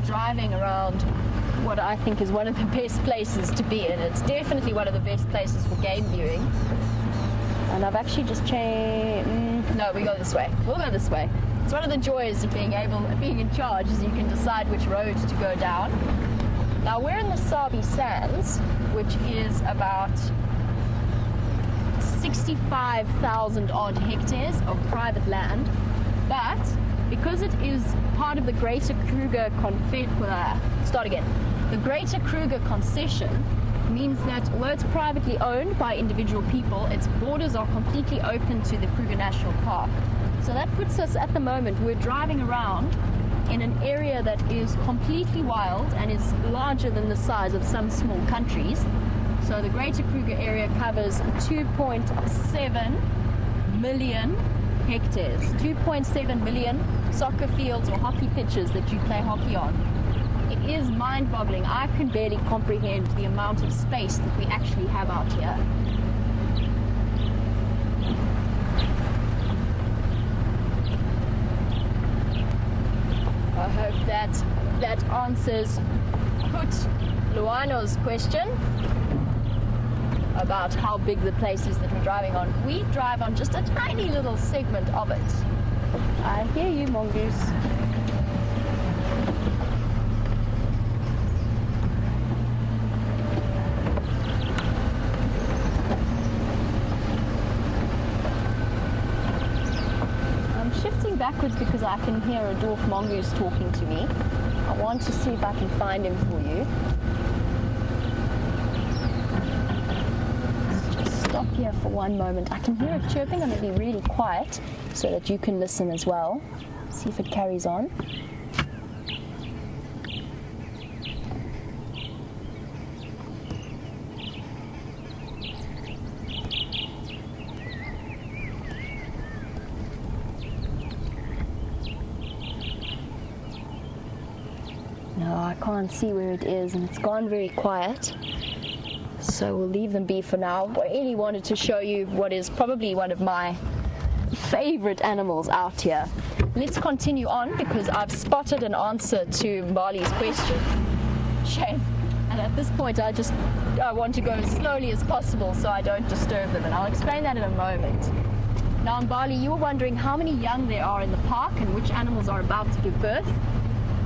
Driving around what I think is one of the best places to be in. It's definitely one of the best places for game viewing. And I've actually just changed. No, we go this way. We'll go this way. It's one of the joys of being in charge, is you can decide which road to go down. Now we're in the Sabi Sands, which is about 65,000 odd hectares of private land, but because it is part of the Greater Kruger The Greater Kruger concession means that although it's privately owned by individual people, its borders are completely open to the Kruger National Park. So that puts us, at the moment, we're driving around in an area that is completely wild and is larger than the size of some small countries. So the Greater Kruger area covers 2.7 million hectares, 2.7 million soccer fields or hockey pitches that you play hockey on. It is mind-boggling. I can barely comprehend the amount of space that we actually have out here. I hope that answers Put Luano's question about how big the place is that we're driving on. We drive on just a tiny little segment of it. I hear you, mongoose. I'm shifting backwards because I can hear a dwarf mongoose talking to me. I want to see if I can find him for you. Stop here for one moment. I can hear it chirping. I'm going to be really quiet so that you can listen as well. See if it carries on. No, I can't see where it is, and it's gone very quiet. So we'll leave them be for now. I really wanted to show you what is probably one of my favorite animals out here. Let's continue on because I've spotted an answer to Mbali's question. Shame. And at this point I want to go as slowly as possible so I don't disturb them, and I'll explain that in a moment. Now Mbali, you were wondering how many young there are in the park and which animals are about to give birth.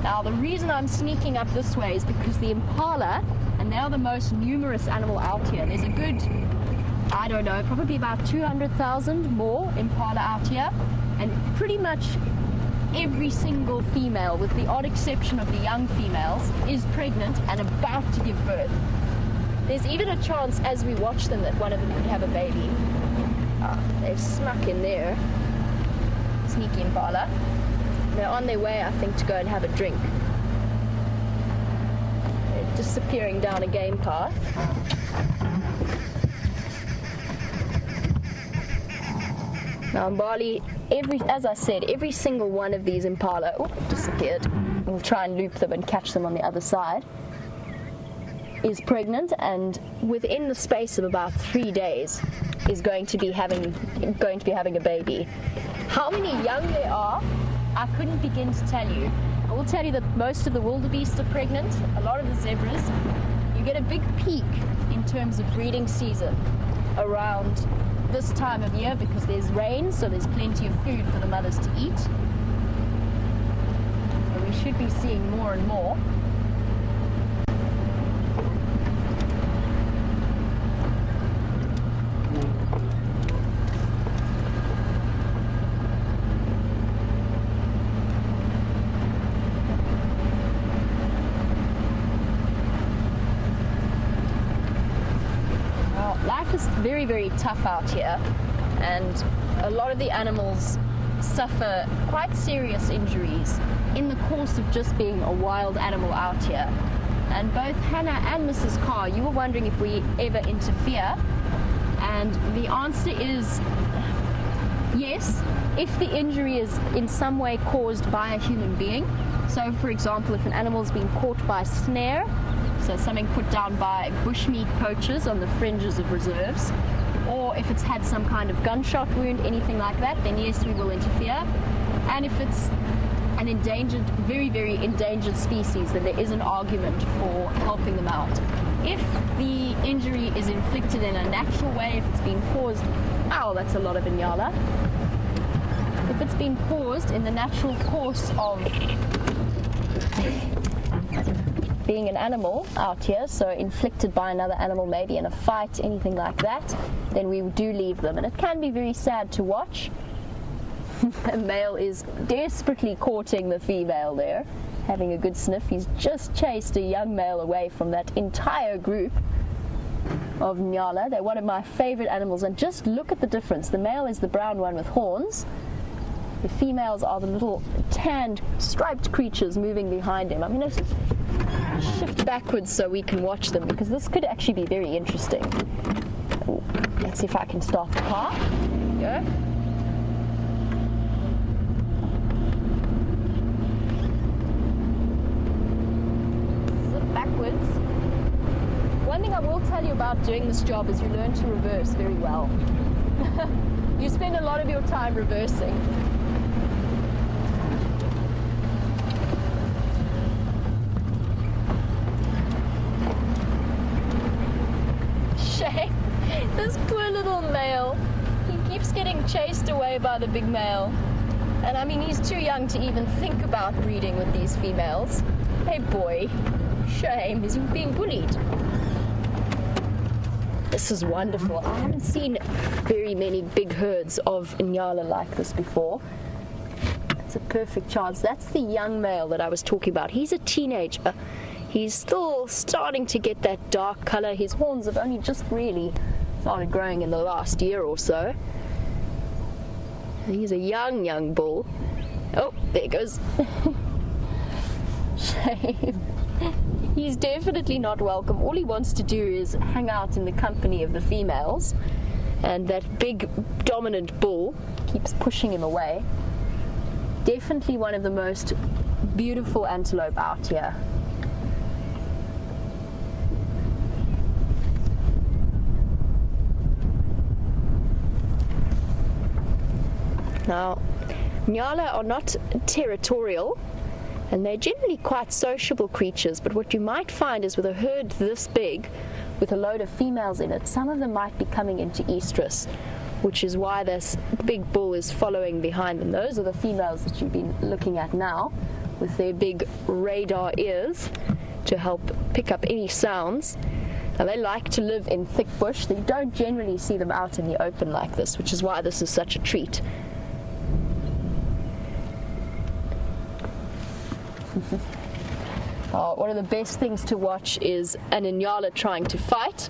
Now the reason I'm sneaking up this way is because the impala, and they're the most numerous animal out here. There's a good, I don't know, probably about 200,000 more impala out here, and pretty much every single female, with the odd exception of the young females, is pregnant and about to give birth. There's even a chance as we watch them that one of them could have a baby. They've snuck in there. Sneaky impala. They're on their way, I think, to go and have a drink. They're disappearing down a game path. Now Mbali, as I said, every single one of these impala disappeared. We'll try and loop them and catch them on the other side. Is pregnant, and within the space of about 3 days is going to be having a baby. How many young there are, I couldn't begin to tell you. I will tell you that most of the wildebeest are pregnant, a lot of the zebras. You get a big peak in terms of breeding season around this time of year because there's rain, so there's plenty of food for the mothers to eat. So we should be seeing more and more. Life is very, very tough out here, and a lot of the animals suffer quite serious injuries in the course of just being a wild animal out here. And both Hannah and Mrs. Carr, you were wondering if we ever interfere, and the answer is yes, if the injury is in some way caused by a human being. So for example, if an animal's been caught by a snare, so something put down by bushmeat poachers on the fringes of reserves, or if it's had some kind of gunshot wound, anything like that, then yes, we will interfere. And if it's an endangered, very, very endangered species, then there is an argument for helping them out. If the injury is inflicted in a natural way, if it's been caused, that's a lot of Inyala. If it's been caused in the natural course of being an animal out here, so inflicted by another animal, maybe in a fight, anything like that, then we do leave them. And it can be very sad to watch. The male is desperately courting the female there, having a good sniff. He's just chased a young male away from that entire group of Nyala. They're one of my favorite animals, and just look at the difference. The male is the brown one with horns. The females are the little tanned, striped creatures moving behind him. I mean, shift backwards so we can watch them, because this could actually be very interesting. Ooh, let's see if I can start the car. There we go. Zip backwards. One thing I will tell you about doing this job is you learn to reverse very well. You spend a lot of your time reversing. Shame. This poor little male. He keeps getting chased away by the big male. And I mean, he's too young to even think about breeding with these females. Hey boy. Shame. He's being bullied. This is wonderful. I haven't seen very many big herds of Inyala like this before. It's a perfect chance. That's the young male that I was talking about. He's a teenager. He's still starting to get that dark color. His horns have only just really started growing in the last year or so. He's a young bull. Oh, there it goes. Shame. He's definitely not welcome. All he wants to do is hang out in the company of the females, and that big dominant bull keeps pushing him away. Definitely one of the most beautiful antelope out here. Now, Nyala are not territorial, and they're generally quite sociable creatures, but what you might find is with a herd this big, with a load of females in it, some of them might be coming into estrus, which is why this big bull is following behind them. Those are the females that you've been looking at now, with their big radar ears to help pick up any sounds. Now, they like to live in thick bush. They don't generally see them out in the open like this, which is why this is such a treat. One of the best things to watch is an Inyala trying to fight.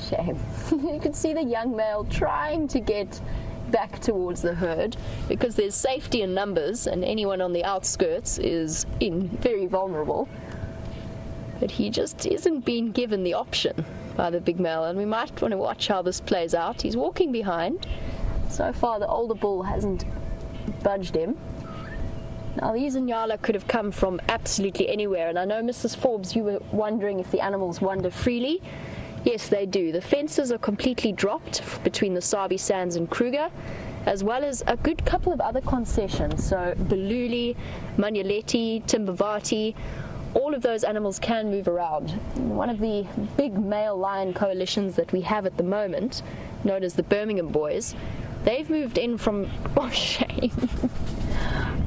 Shame. You can see the young male trying to get back towards the herd because there's safety in numbers and anyone on the outskirts is very vulnerable. But he just isn't being given the option by the big male, and we might want to watch how this plays out. He's walking behind. So far the older bull hasn't budged him. Now these Inyala could have come from absolutely anywhere, and I know Mrs. Forbes, you were wondering if the animals wander freely. Yes, they do. The fences are completely dropped between the Sabi Sands and Kruger, as well as a good couple of other concessions. So Baluli, Manyaleti, Timbavati, all of those animals can move around. One of the big male lion coalitions that we have at the moment, known as the Birmingham Boys, they've moved in from... Oh, shame.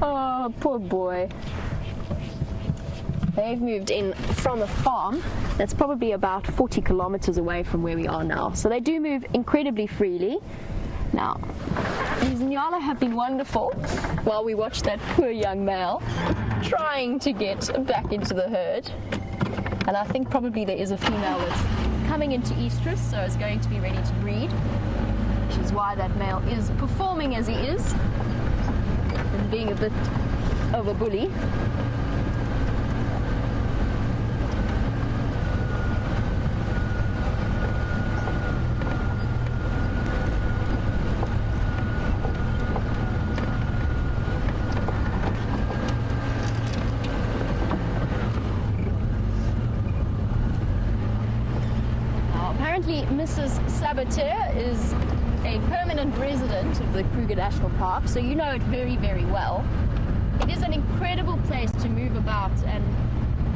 Oh, poor boy. They've moved in from a farm that's probably about 40 kilometers away from where we are now. So they do move incredibly freely. Now, these Inyala have been wonderful while we watch that poor young male trying to get back into the herd. And I think probably there is a female that's coming into estrus, so is going to be ready to breed, which is why that male is performing as he is and being a bit of a bully. Mrs. Saboteur is a permanent resident of the Kruger National Park, so you know it very, very well. It is an incredible place to move about and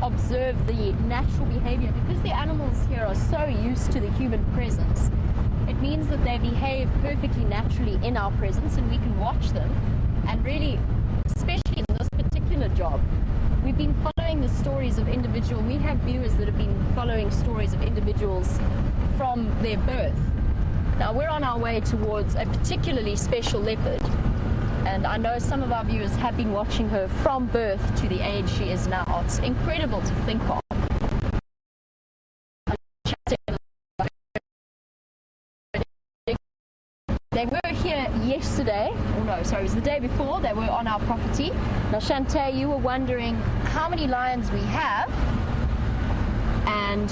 observe the natural behavior because the animals here are so used to the human presence. It means that they behave perfectly naturally in our presence and we can watch them, and really, especially in this particular job, we've been following the stories of we have viewers that have been following stories of individuals from their birth. Now we're on our way towards a particularly special leopard, and I know some of our viewers have been watching her from birth to the age she is now. It's incredible to think of. here yesterday, or no, sorry, it was the day before. They were on our property. Now, Shantae, you were wondering how many lions we have and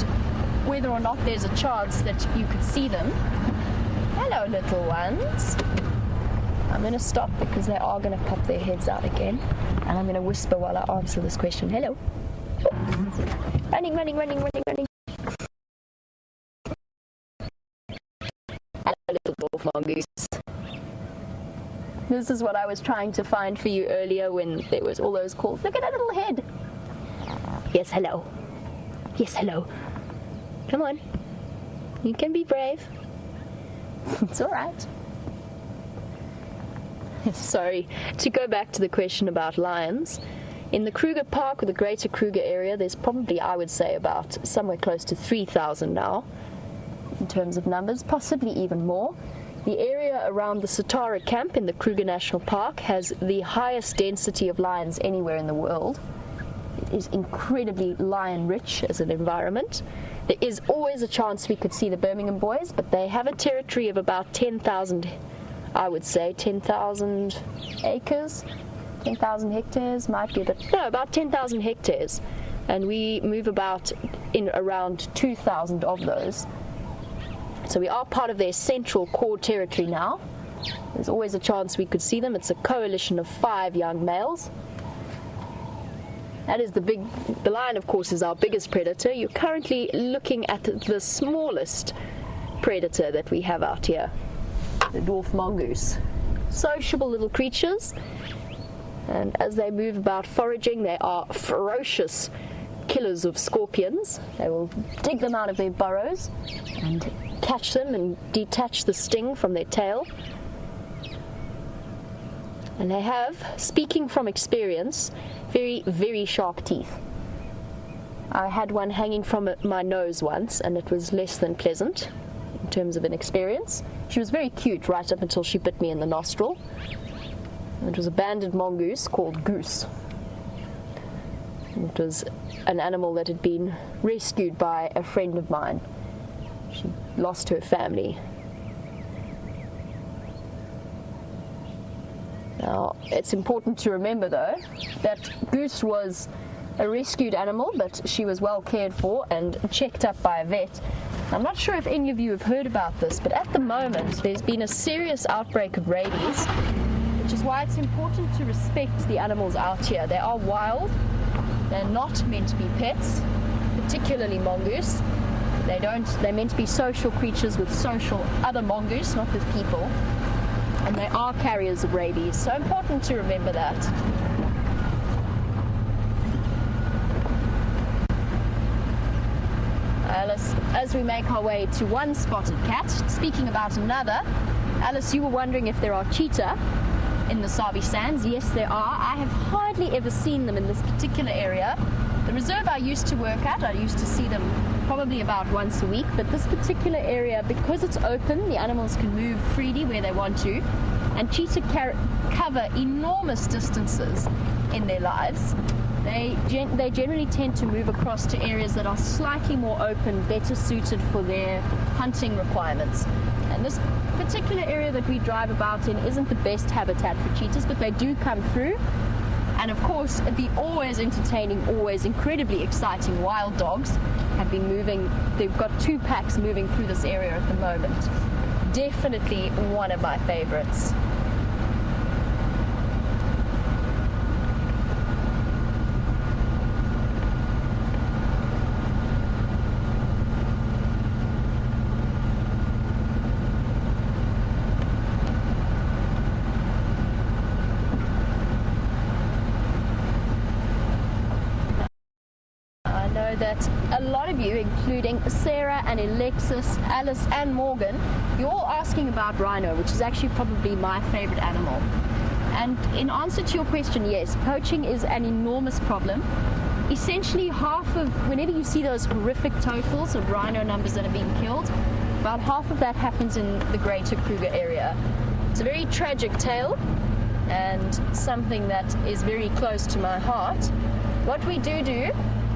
whether or not there's a chance that you could see them. Hello, little ones. I'm going to stop because they are going to pop their heads out again. And I'm going to whisper while I answer this question. Hello. Running, running, running, running, running. Hello, little dwarf mongoose. This is what I was trying to find for you earlier when there was all those calls. Look at that little head. Yes, hello. Yes, hello. Come on. You can be brave. It's all right. Sorry, to go back to the question about lions, in the Kruger Park or the greater Kruger area, there's probably, I would say, about somewhere close to 3,000 now in terms of numbers, possibly even more. The area around the Satara camp in the Kruger National Park has the highest density of lions anywhere in the world. It is incredibly lion-rich as an environment. There is always a chance we could see the Birmingham boys, but they have a territory of about 10,000, I would say, 10,000 acres, 10,000 hectares, might be a bit, no, about 10,000 hectares. And we move about in around 2,000 of those. So we are part of their central core territory now. There's always a chance we could see them. It's a coalition of 5 young males. That is the lion, of course, is our biggest predator. You're currently looking at the smallest predator that we have out here, the dwarf mongoose. Sociable little creatures, and as they move about foraging, they are ferocious killers of scorpions. They will dig them out of their burrows and catch them and detach the sting from their tail. And they have, speaking from experience, very, very sharp teeth. I had one hanging from my nose once, and it was less than pleasant in terms of an experience. She was very cute right up until she bit me in the nostril. It was a banded mongoose called Goose. It was an animal that had been rescued by a friend of mine. She lost her family. Now, it's important to remember, though, that Goose was a rescued animal, but she was well cared for and checked up by a vet. I'm not sure if any of you have heard about this, but at the moment there's been a serious outbreak of rabies, which is why it's important to respect the animals out here. They are wild. They're not meant to be pets, particularly mongoose. They're meant to be social creatures with social other mongoose, not with people. And they are carriers of rabies, so important to remember that. Alice, as we make our way to one spotted cat, speaking about another, Alice, you were wondering if there are cheetah in the Sabi Sands. Yes, there are. I have hardly ever seen them in this particular area. The reserve I used to work at, I used to see them probably about once a week, but this particular area, because it's open, the animals can move freely where they want to, and cheetah cover enormous distances in their lives. They generally tend to move across to areas that are slightly more open, better suited for their hunting requirements. And this particular area that we drive about in isn't the best habitat for cheetahs, but they do come through. And of course, the always entertaining, always incredibly exciting wild dogs have been moving. They've got 2 packs moving through this area at the moment. Definitely one of my favorites. That a lot of you, including Sarah and Alexis, Alice and Morgan, you're all asking about rhino, which is actually probably my favorite animal. And in answer to your question, yes, poaching is an enormous problem. Essentially whenever you see those horrific totals of rhino numbers that are being killed, about half of that happens in the greater Kruger area. It's a very tragic tale and something that is very close to my heart. What we do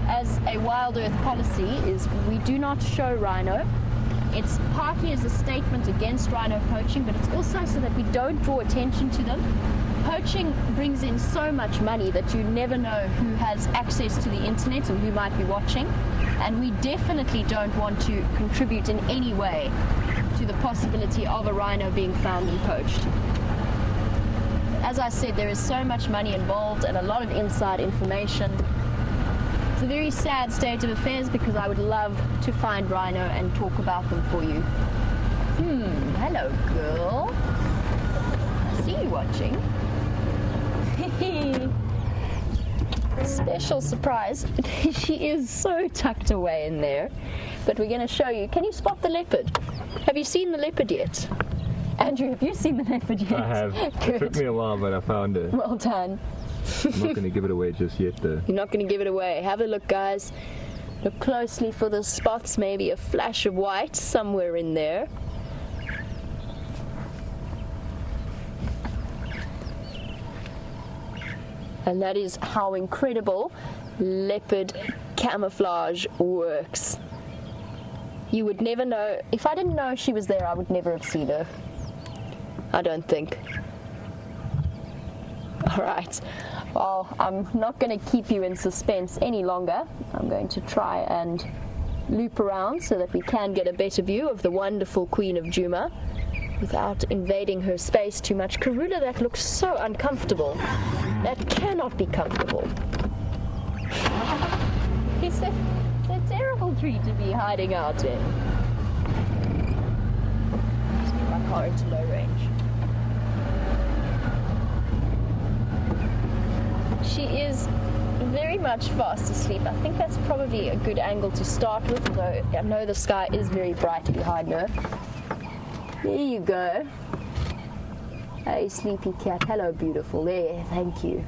as a WildEarth policy is we do not show rhino. It's partly as a statement against rhino poaching, but it's also so that we don't draw attention to them. Poaching brings in so much money that you never know who has access to the internet and who might be watching. And we definitely don't want to contribute in any way to the possibility of a rhino being found and poached. As I said, there is so much money involved and a lot of inside information. It's a very sad state of affairs because I would love to find rhino and talk about them for you. Hello, girl. I see you watching. Special surprise. She is so tucked away in there. But we're going to show you. Can you spot the leopard? Have you seen the leopard yet? Andrew, have you seen the leopard yet? I have. It took me a while, but I found it. Well done. I'm not going to give it away just yet, though. You're not going to give it away. Have a look, guys. Look closely for the spots, maybe a flash of white somewhere in there. And that is how incredible leopard camouflage works. You would never know. If I didn't know she was there, I would never have seen her. I don't think. All right. Well, I'm not going to keep you in suspense any longer. I'm going to try and loop around so that we can get a better view of the wonderful Queen of Djuma without invading her space too much. Karula, that looks so uncomfortable. That cannot be comfortable. It's a terrible tree to be hiding out in. Let's get my car into low range. She is very much fast asleep. I think that's probably a good angle to start with, although I know the sky is very bright behind her. There you go. Hey, sleepy cat. Hello, beautiful. There, thank you.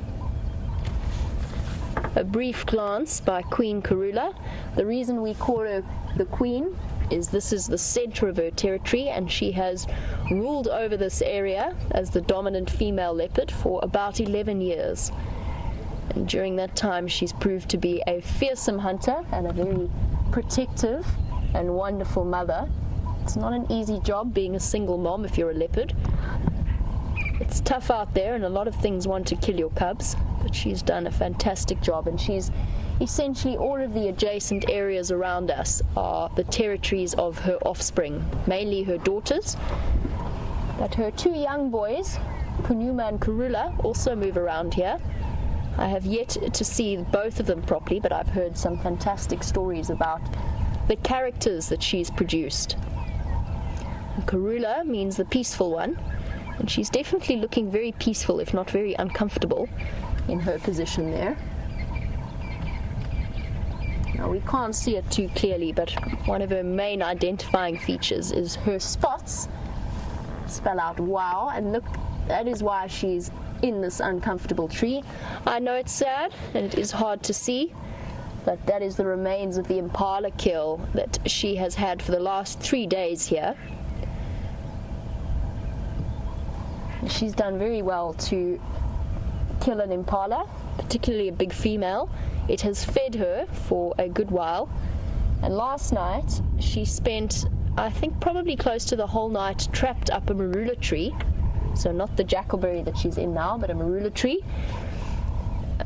A brief glance by Queen Karula. The reason we call her the Queen is this is the center of her territory, and she has ruled over this area as the dominant female leopard for about 11 years. And during that time, she's proved to be a fearsome hunter and a very protective and wonderful mother. It's not an easy job being a single mom if you're a leopard. It's tough out there, and a lot of things want to kill your cubs, but she's done a fantastic job, and she's essentially all of the adjacent areas around us are the territories of her offspring, mainly her daughters. But her two young boys, Punuma and Karula, also move around here. I have yet to see both of them properly, but I've heard some fantastic stories about the characters that she's produced. And Karula means the peaceful one, and she's definitely looking very peaceful, if not very uncomfortable, in her position there. Now, we can't see it too clearly, but one of her main identifying features is her spots. Spell out wow, and look, that is why she's in this uncomfortable tree. I know it's sad and it is hard to see, but that is the remains of the impala kill that she has had for the last 3 days here. She's done very well to kill an impala, particularly a big female. It has fed her for a good while, and last night she spent, I think, probably close to the whole night trapped up a marula tree. So not the jackalberry that she's in now, but a marula tree.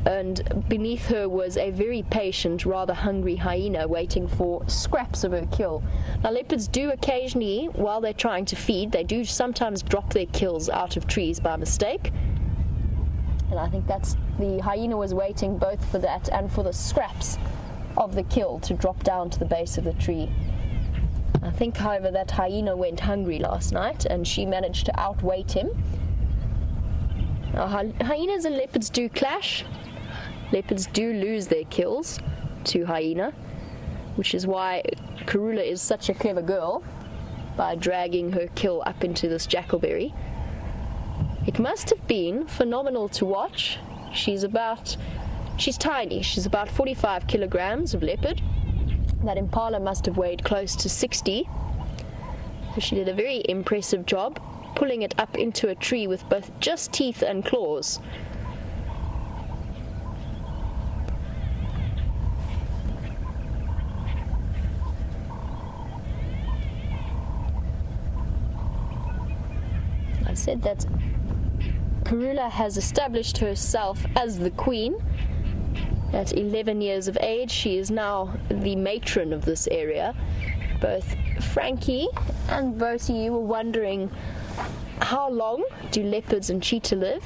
And beneath her was a very patient, rather hungry hyena waiting for scraps of her kill. Now, leopards do occasionally, while they're trying to feed, they do sometimes drop their kills out of trees by mistake. And I think the hyena was waiting both for that and for the scraps of the kill to drop down to the base of the tree. I think, however, that hyena went hungry last night and she managed to outweight him. Now, hyenas and leopards do clash. Leopards do lose their kills to hyena, which is why Karula is such a clever girl by dragging her kill up into this jackalberry. It must have been phenomenal to watch. She's tiny. She's about 45 kilograms of leopard. That impala must have weighed close to 60. So she did a very impressive job pulling it up into a tree with both just teeth and claws. said that Karula has established herself as the queen. At 11 years of age, she is now the matron of this area. Both Frankie and Bertie were wondering, how long do leopards and cheetah live?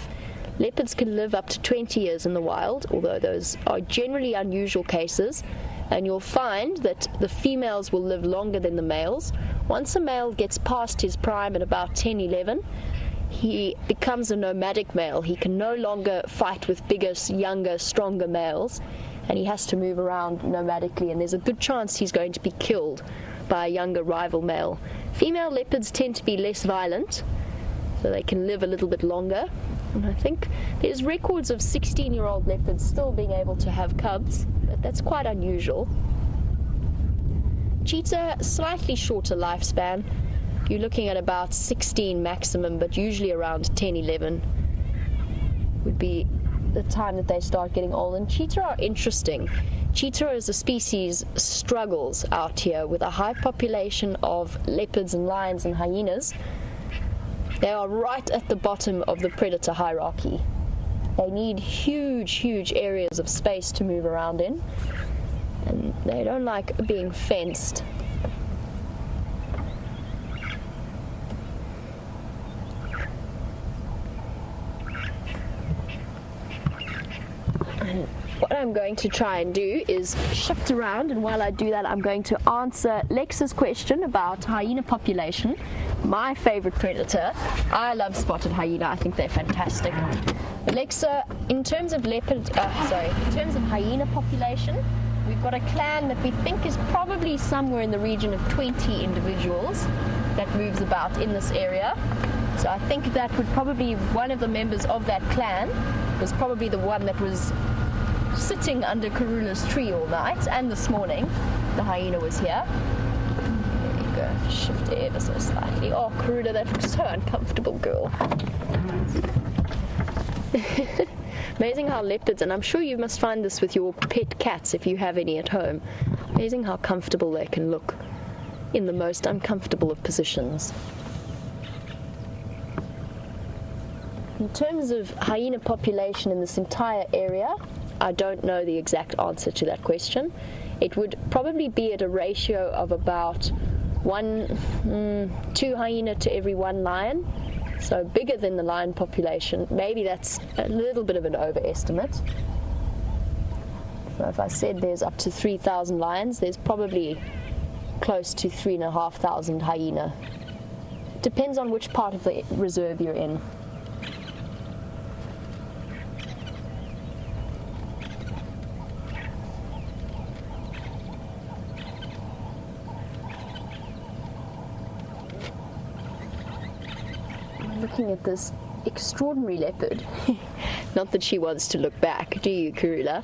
Leopards can live up to 20 years in the wild, although those are generally unusual cases, and you'll find that the females will live longer than the males. Once a male gets past his prime at about 10, 11, he becomes a nomadic male. He can no longer fight with bigger, younger, stronger males, and he has to move around nomadically, and there's a good chance he's going to be killed by a younger rival male. Female leopards tend to be less violent, so they can live a little bit longer, and I think there's records of 16-year-old leopards still being able to have cubs, but that's quite unusual. Cheetah, slightly shorter lifespan. You're looking at about 16 maximum, but usually around 10, 11 would be the time that they start getting old. And cheetah are interesting. Cheetah as a species struggles out here with a high population of leopards and lions and hyenas. They are right at the bottom of the predator hierarchy. They need huge, huge areas of space to move around in, and they don't like being fenced. What I'm going to try and do is shift around, and while I do that, I'm going to answer Lex's question about hyena population. My favorite predator. I love spotted hyena. I think they're fantastic. Alexa, in terms of in terms of hyena population, we've got a clan that we think is probably somewhere in the region of 20 individuals that moves about in this area. So I think that would probably, one of the members of that clan was probably the one that was sitting under Karula's tree all night, and this morning the hyena was here. There you go, shift ever so slightly. Oh, Karula, that looks so uncomfortable, girl. Amazing how leopards, and I'm sure you must find this with your pet cats if you have any at home, amazing how comfortable they can look in the most uncomfortable of positions. In terms of hyena population in this entire area, I don't know the exact answer to that question. It would probably be at a ratio of about 2 hyena to every 1 lion, so bigger than the lion population. Maybe that's a little bit of an overestimate. So if I said there's up to 3,000 lions, there's probably close to 3,500 hyena. Depends on which part of the reserve you're in. Looking at this extraordinary leopard. Not that she wants to look back, do you, Karula?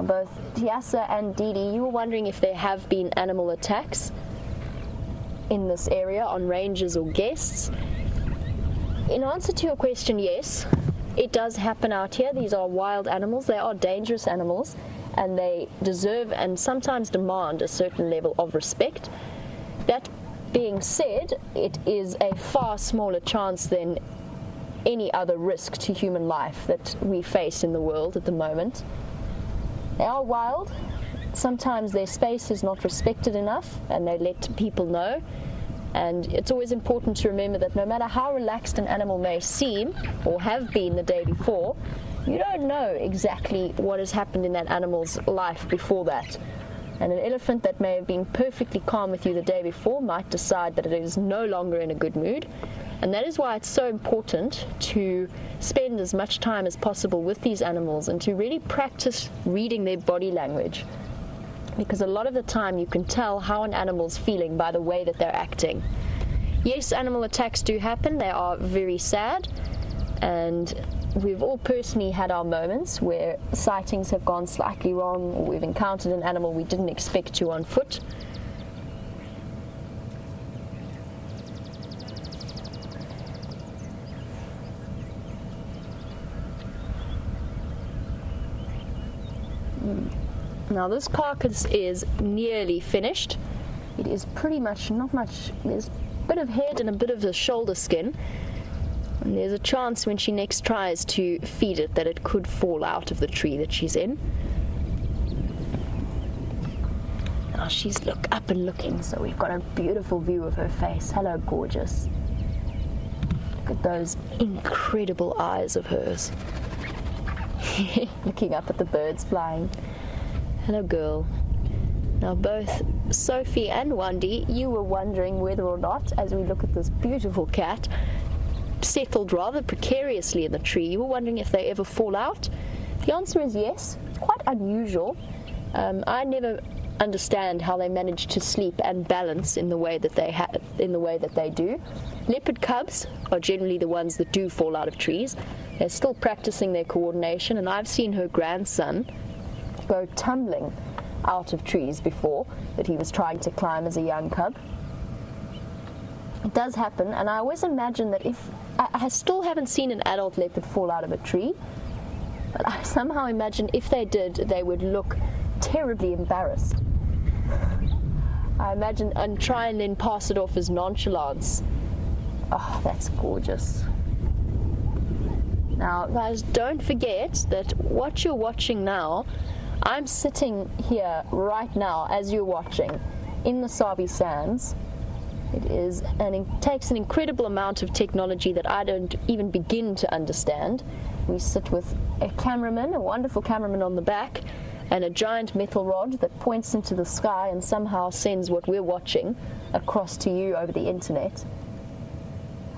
Both Tiasa and Didi, you were wondering if there have been animal attacks in this area on rangers or guests. In answer to your question, yes, it does happen out here. These are wild animals. They are dangerous animals, and they deserve and sometimes demand a certain level of respect. That being said, it is a far smaller chance than any other risk to human life that we face in the world at the moment. They are wild. Sometimes their space is not respected enough, and they let people know. And it's always important to remember that no matter how relaxed an animal may seem or have been the day before, you don't know exactly what has happened in that animal's life before that. And an elephant that may have been perfectly calm with you the day before might decide that it is no longer in a good mood. And that is why it's so important to spend as much time as possible with these animals and to really practice reading their body language. Because a lot of the time you can tell how an animal's feeling by the way that they're acting. Yes, animal attacks do happen. They are very sad. And we've all personally had our moments where sightings have gone slightly wrong, or we've encountered an animal we didn't expect to on foot. Now this carcass is nearly finished. It is pretty much, not much, there's a bit of head and a bit of the shoulder skin. And there's a chance when she next tries to feed it that it could fall out of the tree that she's in. Now she's up and looking, so we've got a beautiful view of her face. Hello, gorgeous. Look at those incredible eyes of hers. Looking up at the birds flying. Hello, girl. Now both Sophie and Wendy, you were wondering whether or not, as we look at this beautiful cat, settled rather precariously in the tree, you were wondering if they ever fall out. The answer is yes. It's quite unusual. I never understand how they manage to sleep and balance in the way that they do. Leopard cubs are generally the ones that do fall out of trees. They're still practicing their coordination, and I've seen her grandson go tumbling out of trees before that he was trying to climb as a young cub. It does happen, and I always imagine that if I still haven't seen an adult leopard fall out of a tree, but I somehow imagine if they did, they would look terribly embarrassed. I imagine and try and then pass it off as nonchalance. Oh, that's gorgeous. Now, guys, don't forget that what you're watching now, I'm sitting here right now as you're watching in the Sabi Sands. It takes an incredible amount of technology that I don't even begin to understand. We sit with a cameraman, a wonderful cameraman on the back, and a giant metal rod that points into the sky and somehow sends what we're watching across to you over the internet.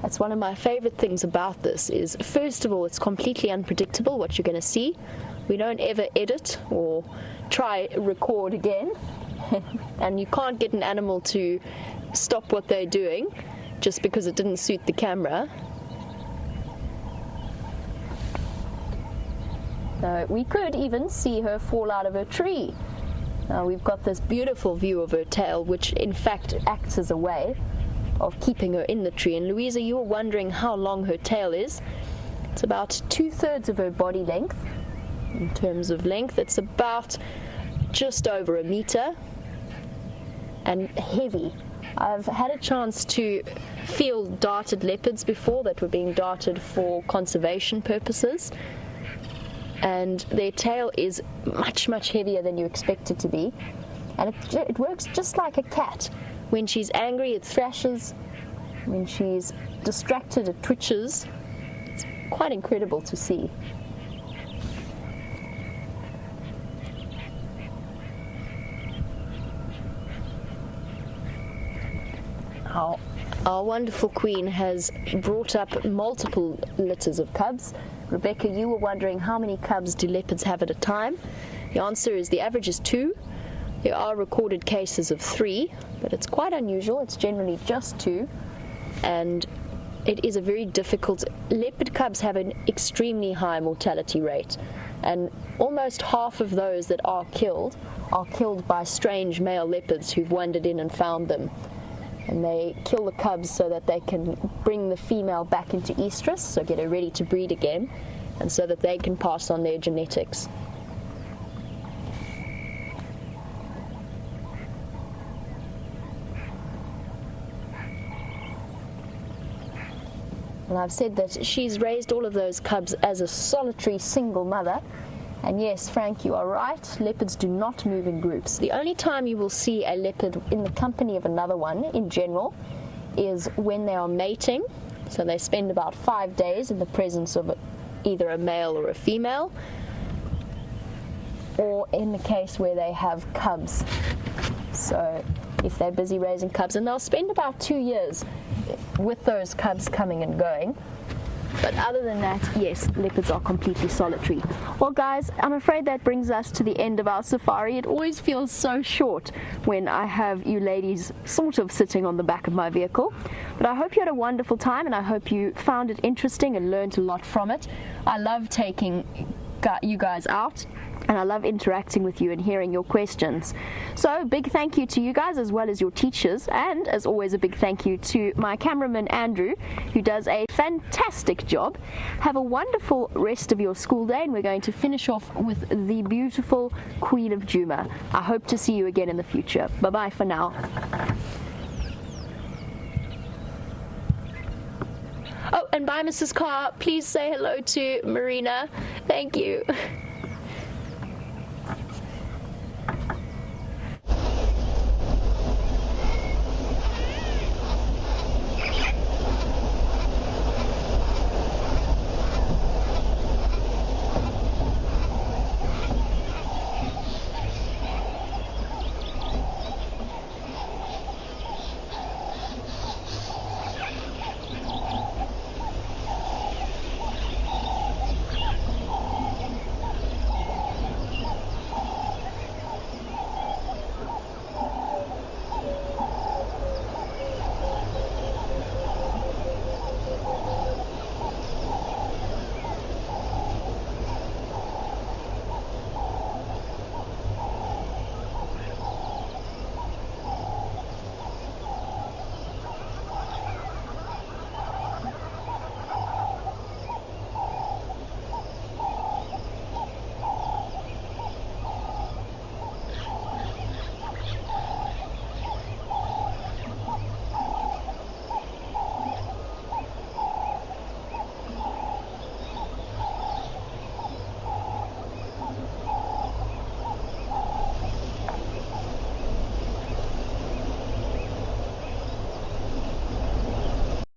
That's one of my favorite things about this is, first of all, it's completely unpredictable what you're going to see. We don't ever edit or try record again. And you can't get an animal to stop what they're doing just because it didn't suit the camera. We could even see her fall out of her tree. Now we've got this beautiful view of her tail, which in fact acts as a way of keeping her in the tree. And Louisa, you were wondering how long her tail is. It's about 2/3 of her body length. In terms of length, it's about just over a meter, and heavy. I've had a chance to field darted leopards before that were being darted for conservation purposes, and their tail is much, much heavier than you expect it to be, and it works just like a cat. When she's angry, it thrashes. When she's distracted, it twitches. It's quite incredible to see. Our wonderful queen has brought up multiple litters of cubs. Rebecca, you were wondering how many cubs do leopards have at a time. The answer is the average is 2. There are recorded cases of 3, but it's quite unusual. It's generally just 2, and it is a very difficult. Leopard cubs have an extremely high mortality rate, and almost half of those that are killed by strange male leopards who've wandered in and found them. And they kill the cubs so that they can bring the female back into estrus, so get her ready to breed again, and so that they can pass on their genetics. And I've said that she's raised all of those cubs as a solitary single mother. And yes, Frank, you are right. Leopards do not move in groups. The only time you will see a leopard in the company of another one, in general, is when they are mating. So they spend about 5 days in the presence of either a male or a female, or in the case where they have cubs. So if they're busy raising cubs, and they'll spend about 2 years with those cubs coming and going. But other than that, yes, leopards are completely solitary. Well, guys, I'm afraid that brings us to the end of our safari. It always feels so short when I have you ladies sort of sitting on the back of my vehicle. But I hope you had a wonderful time, and I hope you found it interesting and learned a lot from it. I love taking you guys out, and I love interacting with you and hearing your questions. So big thank you to you guys as well as your teachers, and as always a big thank you to my cameraman Andrew, who does a fantastic job. Have a wonderful rest of your school day, and we're going to finish off with the beautiful Queen of Juma. I hope to see you again in the future. Bye bye for now. Oh, and bye, Mrs. Carr. Please say hello to Marina. Thank you.